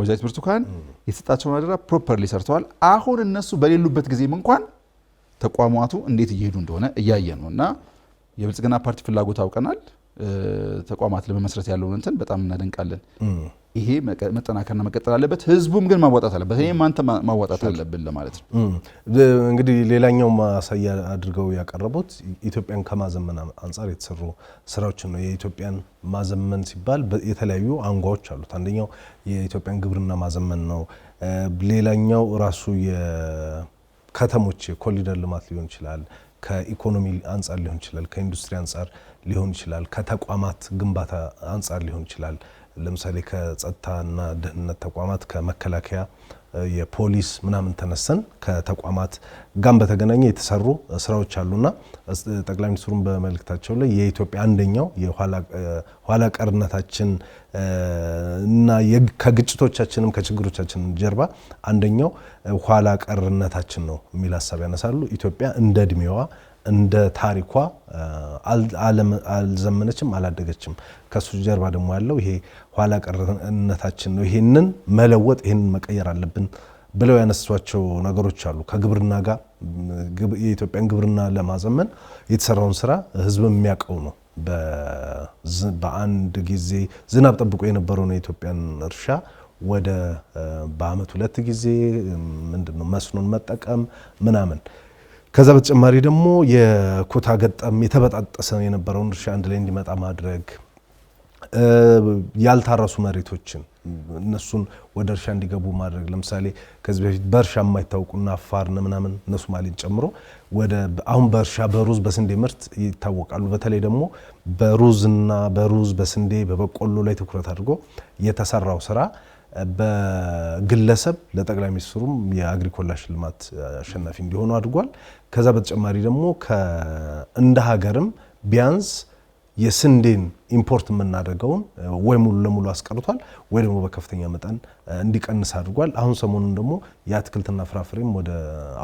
ወይዘሪት ብርቱካን የተሰጣቸውን አደራ ፕሮፐርሊ ሰርተዋል። አሁን እነሱ በሌሉበት ጊዜም እንኳን ተቋማቱ እንዴት እየሄዱ እንደሆነ እያየ ነው እና የብልጽግና ፓርቲ ፍላጎት አውቀናል። ተቋማት ለመመስረት ያለውን እንትን በጣም እናደንቃለን። ይሄ መጠናከርና መቀጠል አለበት። ህዝቡም ግን ማዋጣት አለበት። እኔም አንተ ማዋጣት አለብን ለማለት ነው። እንግዲህ ሌላኛው ማሳያ አድርገው ያቀረቡት ኢትዮጵያን ከማዘመን አንጻር የተሰሩ ስራዎችን ነው። የኢትዮጵያን ማዘመን ሲባል የተለያዩ አንጓዎች አሉት። አንደኛው የኢትዮጵያን ግብርና ማዘመን ነው። ሌላኛው ራሱ የከተሞች ኮሪደር ልማት ሊሆን ይችላል። ከኢኮኖሚ አንጻር ሊሆን ይችላል። ከኢንዱስትሪ አንጻር ሊሆን ይችላል። ከተቋማት ግንባታ አንጻር ሊሆን ይችላል። ለምሳሌ ከጸጥታና ደህንነት ተቋማት ከመከላከያ የፖሊስ ምናምን ተነሰን ከተቋማት ጋር በተገናኘ የተሰሩ ስራዎች አሉና ጠቅላይ ሚኒስትሩም በመልእክታቸው ላይ የኢትዮጵያ አንደኛው የኋላ ቀርነታችን እና ከግጭቶቻችንም ከችግሮቻችን ጀርባ አንደኛው ኋላ ቀርነታችን ነው የሚል ሀሳብ ያነሳሉ። ኢትዮጵያ እንደ እድሜዋ እንደ ታሪኳ አልዘመነችም፣ አላደገችም። ከሱ ጀርባ ደግሞ ያለው ይሄ ኋላ ቀርነታችን ነው። ይሄንን መለወጥ ይሄንን መቀየር አለብን ብለው ያነሷቸው ነገሮች አሉ። ከግብርና ጋር የኢትዮጵያን ግብርና ለማዘመን የተሰራውን ስራ ህዝብ የሚያውቀው ነው። በአንድ ጊዜ ዝናብ ጠብቆ የነበረውን የኢትዮጵያን እርሻ ወደ በአመት 2 ጊዜ ምንድነው መስኖን መጠቀም ምናምን። ከዛ በተጨማሪ ደግሞ የኮታ ገጠም የተበጣጠሰ የነበረውን እርሻ አንድ ላይ እንዲመጣ ማድረግ፣ ያልታረሱ መሬቶችን እነሱን ወደ እርሻ እንዲገቡ ማድረግ። ለምሳሌ ከዚህ በፊት በእርሻ የማይታወቁና አፋርና ምናምን እነሱ ማሊን ጨምሮ አሁን በእርሻ በሩዝ በስንዴ ምርት ይታወቃሉ። በተለይ ደግሞ በሩዝ በስንዴ በበቆሎ ላይ ትኩረት አድርጎ የተሰራው ስራ በግለሰብ ለጠቅላይ ሚኒስትሩም የአግሪኮላ ሽልማት አሸናፊ እንዲሆኑ አድርጓል። ከዛ በተጨማሪ ደግሞ እንደ ሀገርም ቢያንስ የስንዴን ኢምፖርት የምናደርገውን ወይ ሙሉ ለሙሉ አስቀርቷል ወይ ደግሞ በከፍተኛ መጠን እንዲቀንስ አድርጓል። አሁን ሰሞኑን ደግሞ የአትክልትና ፍራፍሬም ወደ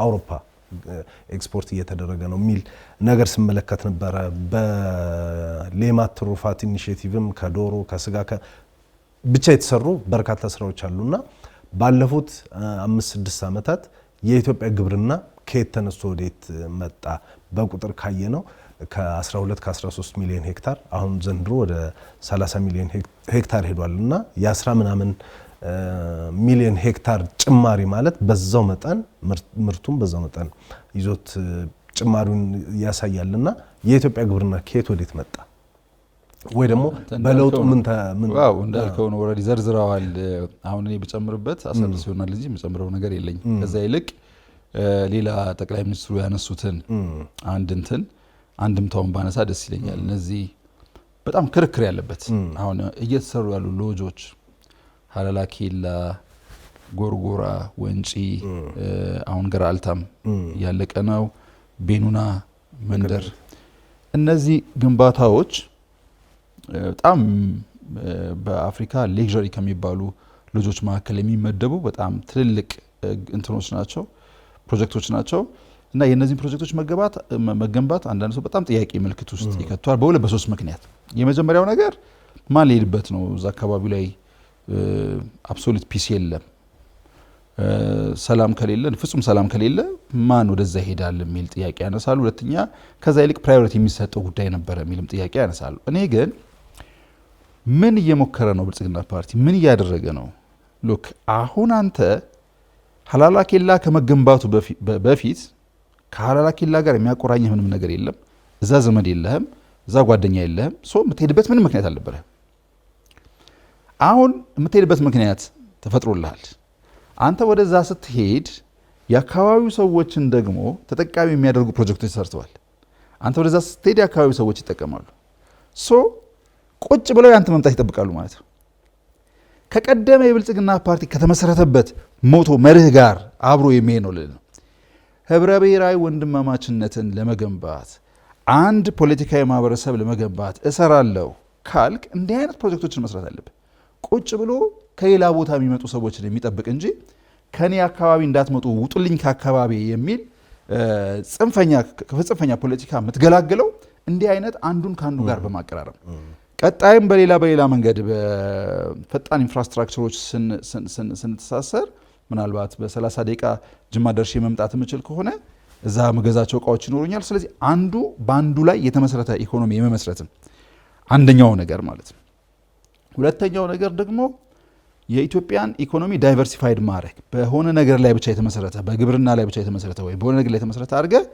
አውሮፓ ኤክስፖርት እየተደረገ ነው የሚል ነገር ስመለከት ነበረ። በሌማት ትሩፋት ኢኒሼቲቭም ከዶሮ ከስጋ ብቻ የተሰሩ በርካታ ስራዎች አሉና ባለፉት 5-6 ዓመታት የኢትዮጵያ ግብርና ከየት ተነስቶ ወዴት መጣ? በቁጥር ካየ ነው ከ12 ከ13 ሚሊዮን ሄክታር አሁን ዘንድሮ ወደ 30 ሚሊዮን ሄክታር ሄዷልና የ10 ምናምን ሚሊዮን ሄክታር ጭማሪ ማለት በዛው መጠን ምርቱም በዛው መጠን ይዞት ጭማሪውን ያሳያልና የኢትዮጵያ ግብርና ከየት ወዴት መጣ? ወይ ደግሞ በለውጡ ምን እንዳልከው ነው ኦሬዲ ዘርዝራዋል። አሁን እኔ ብጨምርበት አሰልስ ይሆናል እንጂ የምጨምረው ነገር የለኝም። ከዛ ይልቅ ሌላ ጠቅላይ ሚኒስትሩ ያነሱትን አንድምታውን ባነሳ ደስ ይለኛል። እነዚህ በጣም ክርክር ያለበት አሁን እየተሰሩ ያሉ ሎጆች ሀላላ ኬላ፣ ጎርጎራ፣ ወንጪ አሁን ገራልታም ያለቀ ነው፣ ቤኑና መንደር እነዚህ ግንባታዎች በጣም በአፍሪካ ሌክዠሪ ከሚባሉ ሎጆች መካከል የሚመደቡ በጣም ትልልቅ እንትኖች ናቸው፣ ፕሮጀክቶች ናቸው። እና የነዚህ ፕሮጀክቶች መገንባት አንዳንድ ሰው በጣም ጥያቄ ምልክት ውስጥ ይከቷል በሁለት በሶስት ምክንያት። የመጀመሪያው ነገር ማን ሊሄድበት ነው? እዛ አካባቢ ላይ አብሶሉት ፒስ የለም፣ ሰላም ከሌለ ፍጹም ሰላም ከሌለ ማን ወደዛ ይሄዳል የሚል ጥያቄ ያነሳሉ። ሁለተኛ ከዛ ይልቅ ፕራዮሪቲ የሚሰጠው ጉዳይ ነበረ የሚልም ጥያቄ ያነሳሉ። እኔ ግን ምን እየሞከረ ነው ብልጽግና ፓርቲ? ምን እያደረገ ነው? ሉክ አሁን አንተ ሀላላ ኬላ ከመገንባቱ በፊት ከሀላላ ኬላ ጋር የሚያቆራኝህ ምንም ነገር የለም። እዛ ዘመድ የለህም፣ እዛ ጓደኛ የለህም። የምትሄድበት ምንም ምክንያት አልነበረህም። አሁን የምትሄድበት ምክንያት ተፈጥሮልሃል። አንተ ወደዛ ስትሄድ የአካባቢው ሰዎችን ደግሞ ተጠቃሚ የሚያደርጉ ፕሮጀክቶች ተሰርተዋል። አንተ ወደዛ ስትሄድ የአካባቢው ሰዎች ይጠቀማሉ። ቁጭ ብለው ያንተ መምጣት ይጠብቃሉ ማለት ነው። ከቀደመ የብልጽግና ፓርቲ ከተመሰረተበት ሞቶ መርህ ጋር አብሮ የሚሄድ ነው ልል ነው። ህብረ ብሔራዊ ወንድማማችነትን ለመገንባት አንድ ፖለቲካዊ ማህበረሰብ ለመገንባት እሰራለሁ ካልክ እንዲህ አይነት ፕሮጀክቶችን መስራት አለብህ። ቁጭ ብሎ ከሌላ ቦታ የሚመጡ ሰዎችን የሚጠብቅ እንጂ ከኔ አካባቢ እንዳትመጡ ውጡልኝ ከአካባቢ የሚል ጽንፈኛ ፖለቲካ የምትገላግለው እንዲህ አይነት አንዱን ከአንዱ ጋር በማቀራረብ ቀጣይም በሌላ መንገድ በፈጣን ኢንፍራስትራክቸሮች ስንተሳሰር ምናልባት በ30 ደቂቃ ጅማ ደርሼ መምጣት የምችል ከሆነ እዛ መገዛቸው እቃዎች ይኖሩኛል። ስለዚህ አንዱ በአንዱ ላይ የተመሰረተ ኢኮኖሚ የመመስረትን አንደኛው ነገር ማለት ነው። ሁለተኛው ነገር ደግሞ የኢትዮጵያን ኢኮኖሚ ዳይቨርሲፋይድ ማድረግ በሆነ ነገር ላይ ብቻ የተመሰረተ በግብርና ላይ ብቻ የተመሰረተ ወይ በሆነ ነገር ላይ የተመሰረተ አድርገህ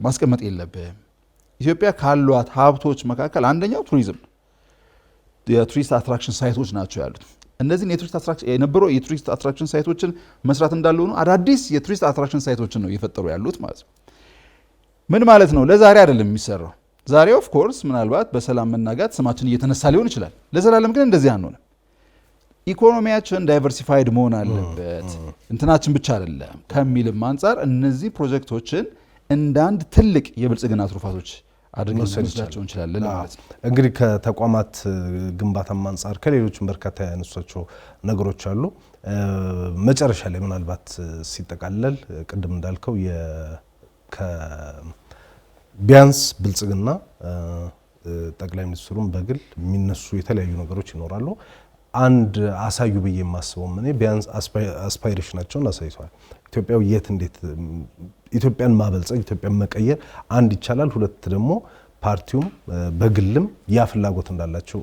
ማስቀመጥ የለብህም። ኢትዮጵያ ካሏት ሀብቶች መካከል አንደኛው ቱሪዝም ነው። የቱሪስት አትራክሽን ሳይቶች ናቸው ያሉት። እነዚህን የቱሪስት አትራክሽን ሳይቶችን መስራት እንዳለ ሆኖ አዳዲስ የቱሪስት አትራክሽን ሳይቶችን ነው እየፈጠሩ ያሉት ማለት ነው። ምን ማለት ነው? ለዛሬ አይደለም የሚሰራው። ዛሬ ኦፍ ኮርስ ምናልባት በሰላም መናጋት ስማችን እየተነሳ ሊሆን ይችላል። ለዘላለም ግን እንደዚህ አንሆንም። ኢኮኖሚያችን ዳይቨርሲፋይድ መሆን አለበት፣ እንትናችን ብቻ አይደለም ከሚልም አንጻር እነዚህ ፕሮጀክቶችን እንዳንድ ትልቅ የብልጽግና ትሩፋቶች አድርገን ልንወስዳቸው እንችላለን ማለት ነው። እንግዲህ ከተቋማት ግንባታም አንጻር ከሌሎችም በርካታ ያነሷቸው ነገሮች አሉ። መጨረሻ ላይ ምናልባት ሲጠቃለል ቅድም እንዳልከው ቢያንስ ብልጽግና ጠቅላይ ሚኒስትሩም በግል የሚነሱ የተለያዩ ነገሮች ይኖራሉ። አንድ አሳዩ ብዬ የማስበው እኔ ቢያንስ አስፓይሬሽናቸውን አሳይተዋል። ኢትዮጵያው የት እንዴት ኢትዮጵያን ማበልጸግ ኢትዮጵያን መቀየር አንድ ይቻላል። ሁለት ደግሞ ፓርቲውም በግልም ያ ፍላጎት እንዳላቸው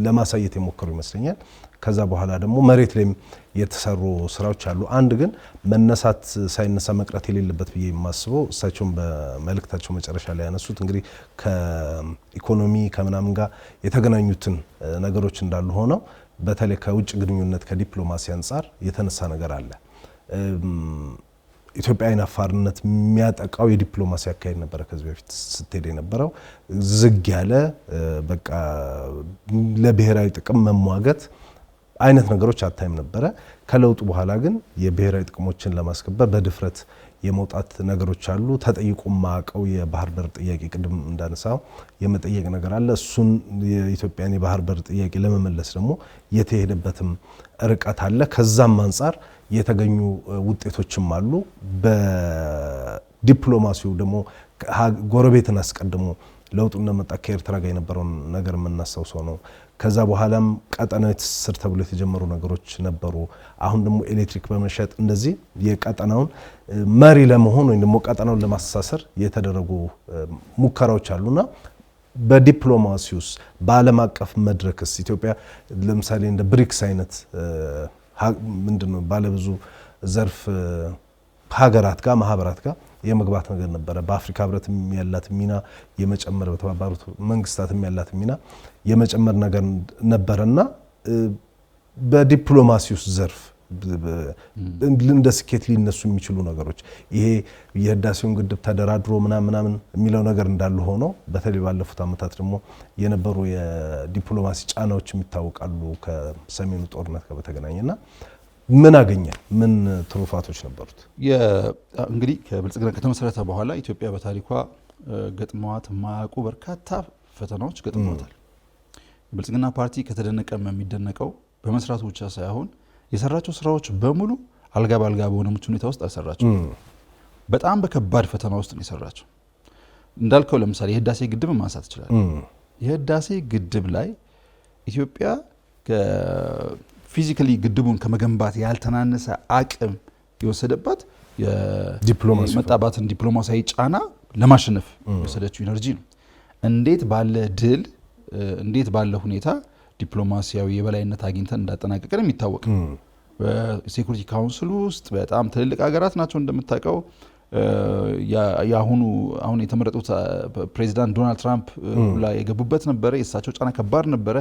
ለማሳየት የሞከሩ ይመስለኛል። ከዛ በኋላ ደግሞ መሬት ላይም የተሰሩ ስራዎች አሉ። አንድ ግን መነሳት ሳይነሳ መቅረት የሌለበት ብዬ የማስበው እሳቸውም በመልእክታቸው መጨረሻ ላይ ያነሱት እንግዲህ ከኢኮኖሚ ከምናምን ጋር የተገናኙትን ነገሮች እንዳሉ ሆነው በተለይ ከውጭ ግንኙነት ከዲፕሎማሲ አንጻር የተነሳ ነገር አለ። ኢትዮጵያ አይን አፋርነት የሚያጠቃው የዲፕሎማሲ አካሄድ ነበረ። ከዚህ በፊት ስትሄድ የነበረው ዝግ ያለ በቃ ለብሔራዊ ጥቅም መሟገት አይነት ነገሮች አታይም ነበረ። ከለውጡ በኋላ ግን የብሔራዊ ጥቅሞችን ለማስከበር በድፍረት የመውጣት ነገሮች አሉ። ተጠይቆ ማቀው የባህር በር ጥያቄ ቅድም እንዳነሳው የመጠየቅ ነገር አለ። እሱን የኢትዮጵያን የባህር በር ጥያቄ ለመመለስ ደግሞ የተሄደበትም ርቀት አለ። ከዛም አንጻር የተገኙ ውጤቶችም አሉ። በዲፕሎማሲው ደግሞ ጎረቤትን አስቀድሞ ለውጡ እንደመጣ ከኤርትራ ጋር የነበረውን ነገር የምናስታውሰው ነው። ከዛ በኋላም ቀጠናዊ ትስስር ተብሎ የተጀመሩ ነገሮች ነበሩ። አሁን ደግሞ ኤሌክትሪክ በመሸጥ እንደዚህ የቀጠናውን መሪ ለመሆን ወይም ደግሞ ቀጠናውን ለማስተሳሰር የተደረጉ ሙከራዎች አሉና በዲፕሎማሲውስ በዓለም አቀፍ መድረክስ ኢትዮጵያ ለምሳሌ እንደ ብሪክስ አይነት ምንድነው ባለብዙ ዘርፍ ሀገራት ጋር ማህበራት ጋር የመግባት ነገር ነበረ። በአፍሪካ ህብረት ያላት ሚና የመጨመር በተባበሩት መንግስታት ያላት ሚና የመጨመር ነገር ነበረና በዲፕሎማሲው ዘርፍ እንደ ስኬት ሊነሱ የሚችሉ ነገሮች ይሄ የህዳሴውን ግድብ ተደራድሮ ምናምን የሚለው ነገር እንዳሉ ሆኖ በተለይ ባለፉት አመታት ደግሞ የነበሩ የዲፕሎማሲ ጫናዎች የሚታወቃሉ ከሰሜኑ ጦርነት ጋር በተገናኘና ምን አገኘ? ምን ትሩፋቶች ነበሩት? እንግዲህ ከብልጽግና ከተመሰረተ በኋላ ኢትዮጵያ በታሪኳ ገጥመዋት የማያውቁ በርካታ ፈተናዎች ገጥመዋታል። የብልጽግና ፓርቲ ከተደነቀም የሚደነቀው በመስራቱ ብቻ ሳይሆን የሰራቸው ስራዎች በሙሉ አልጋ ባልጋ በሆነ ምቹ ሁኔታ ውስጥ አልሰራቸው። በጣም በከባድ ፈተና ውስጥ ነው የሰራቸው። እንዳልከው ለምሳሌ የህዳሴ ግድብ ማንሳት ይችላል። የህዳሴ ግድብ ላይ ኢትዮጵያ ፊዚካሊ ግድቡን ከመገንባት ያልተናነሰ አቅም የወሰደባት የመጣባትን ዲፕሎማሲያዊ ጫና ለማሸነፍ የወሰደችው ኢነርጂ ነው። እንዴት ባለ ድል እንዴት ባለ ሁኔታ ዲፕሎማሲያዊ የበላይነት አግኝተን እንዳጠናቀቀን የሚታወቅ በሴኩሪቲ ካውንስል ውስጥ በጣም ትልልቅ ሀገራት ናቸው እንደምታውቀው። አሁን የተመረጡት ፕሬዚዳንት ዶናልድ ትራምፕ ላይ የገቡበት ነበረ። የእሳቸው ጫና ከባድ ነበረ።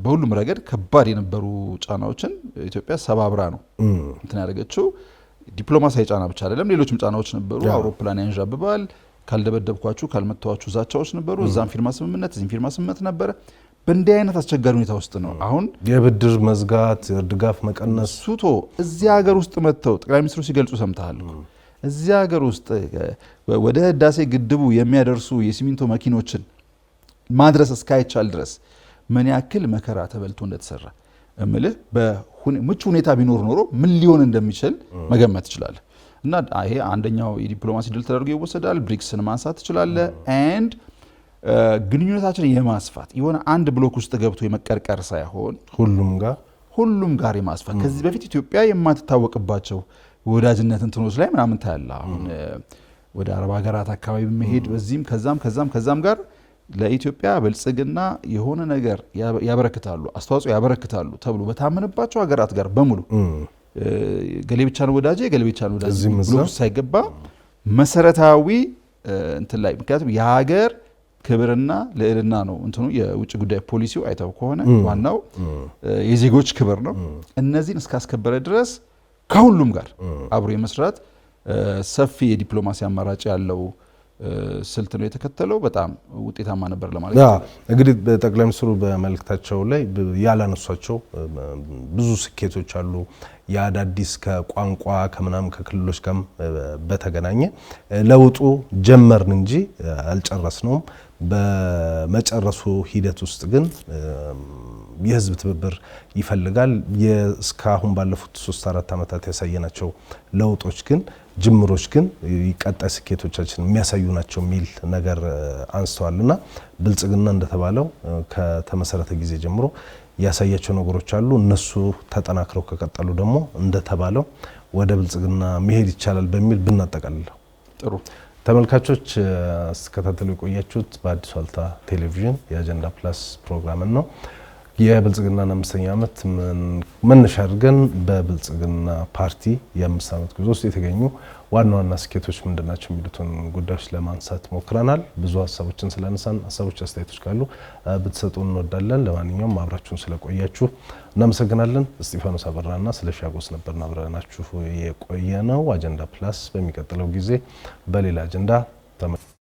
በሁሉም ረገድ ከባድ የነበሩ ጫናዎችን ኢትዮጵያ ሰባብራ ነው እንትን ያደረገችው። ዲፕሎማሲያዊ ጫና ብቻ አይደለም፣ ሌሎችም ጫናዎች ነበሩ። አውሮፕላን ያንዣብባል፣ ካልደበደብኳችሁ ካልመታዋችሁ ዛቻዎች ነበሩ። እዛም ፊርማ ስምምነት እዚህም ፊርማ ስምምነት ነበረ። በእንዲህ አይነት አስቸጋሪ ሁኔታ ውስጥ ነው አሁን የብድር መዝጋት፣ ድጋፍ መቀነስ ሱቶ እዚህ ሀገር ውስጥ መጥተው ጠቅላይ ሚኒስትሩ ሲገልጹ ሰምተሃል። እዚህ ሀገር ውስጥ ወደ ህዳሴ ግድቡ የሚያደርሱ የሲሚንቶ መኪኖችን ማድረስ እስካይቻል ድረስ ምን ያክል መከራ ተበልቶ እንደተሰራ እምልህ በምቹ ሁኔታ ቢኖር ኖሮ ምን ሊሆን እንደሚችል መገመት ትችላለህ። እና ይሄ አንደኛው የዲፕሎማሲ ድል ተደርጎ ይወሰዳል። ብሪክስን ማንሳት ትችላለህ። ኤንድ ግንኙነታችንን የማስፋት የሆነ አንድ ብሎክ ውስጥ ገብቶ የመቀርቀር ሳይሆን ሁሉም ጋር የማስፋት ከዚህ በፊት ኢትዮጵያ የማትታወቅባቸው ወዳጅነት እንትኖች ላይ ምናምን ታያለህ። አሁን ወደ አረብ ሀገራት አካባቢ መሄድ በዚህም ከዛም ጋር ለኢትዮጵያ ብልጽግና የሆነ ነገር ያበረክታሉ፣ አስተዋጽኦ ያበረክታሉ ተብሎ በታመነባቸው ሀገራት ጋር በሙሉ ገሌ ብቻ ነው ወዳጄ ብሎ ሳይገባ መሰረታዊ እንትን ላይ ምክንያቱም የሀገር ክብርና ልዕልና ነው እንትኑ የውጭ ጉዳይ ፖሊሲው አይተው ከሆነ ዋናው የዜጎች ክብር ነው። እነዚህን እስካስከበረ ድረስ ከሁሉም ጋር አብሮ የመስራት ሰፊ የዲፕሎማሲ አማራጭ ያለው ስልት ነው የተከተለው። በጣም ውጤታማ ነበር ለማለት ነው። እንግዲህ ጠቅላይ ሚኒስትሩ በመልእክታቸው ላይ ያላነሷቸው ብዙ ስኬቶች አሉ። የአዳዲስ ከቋንቋ ከምናምን ከክልሎች ጋር በተገናኘ ለውጡ ጀመርን እንጂ አልጨረስነውም። በመጨረሱ ሂደት ውስጥ ግን የህዝብ ትብብር ይፈልጋል። እስካሁን ባለፉት 3-4 ዓመታት ያሳየናቸው ለውጦች ግን ጅምሮች ግን ቀጣይ ስኬቶቻችን የሚያሳዩ ናቸው የሚል ነገር አንስተዋልና ብልጽግና እንደተባለው ከተመሰረተ ጊዜ ጀምሮ ያሳያቸው ነገሮች አሉ። እነሱ ተጠናክረው ከቀጠሉ ደግሞ እንደተባለው ወደ ብልጽግና መሄድ ይቻላል በሚል ብናጠቃልለው ጥሩ። ተመልካቾች ስትከታተሉ የቆያችሁት በአዲስ ዋልታ ቴሌቪዥን የአጀንዳ ፕላስ ፕሮግራምን ነው። የብልጽግናን 5ኛ ዓመት መነሻ አድርገን በብልጽግና ፓርቲ የ5 ዓመት ጉዞ ውስጥ የተገኙ ዋና ዋና ስኬቶች ምንድናቸው የሚሉትን ጉዳዮች ለማንሳት ሞክረናል። ብዙ ሀሳቦችን ስላነሳን ሀሳቦች፣ አስተያየቶች ካሉ ብትሰጡ እንወዳለን። ለማንኛውም አብራችሁን ስለቆያችሁ እናመሰግናለን። እስጢፋኖስ አበራና ስለሺ አጎስ ነበርና አብረናችሁ የቆየነው። አጀንዳ ፕላስ በሚቀጥለው ጊዜ በሌላ አጀንዳ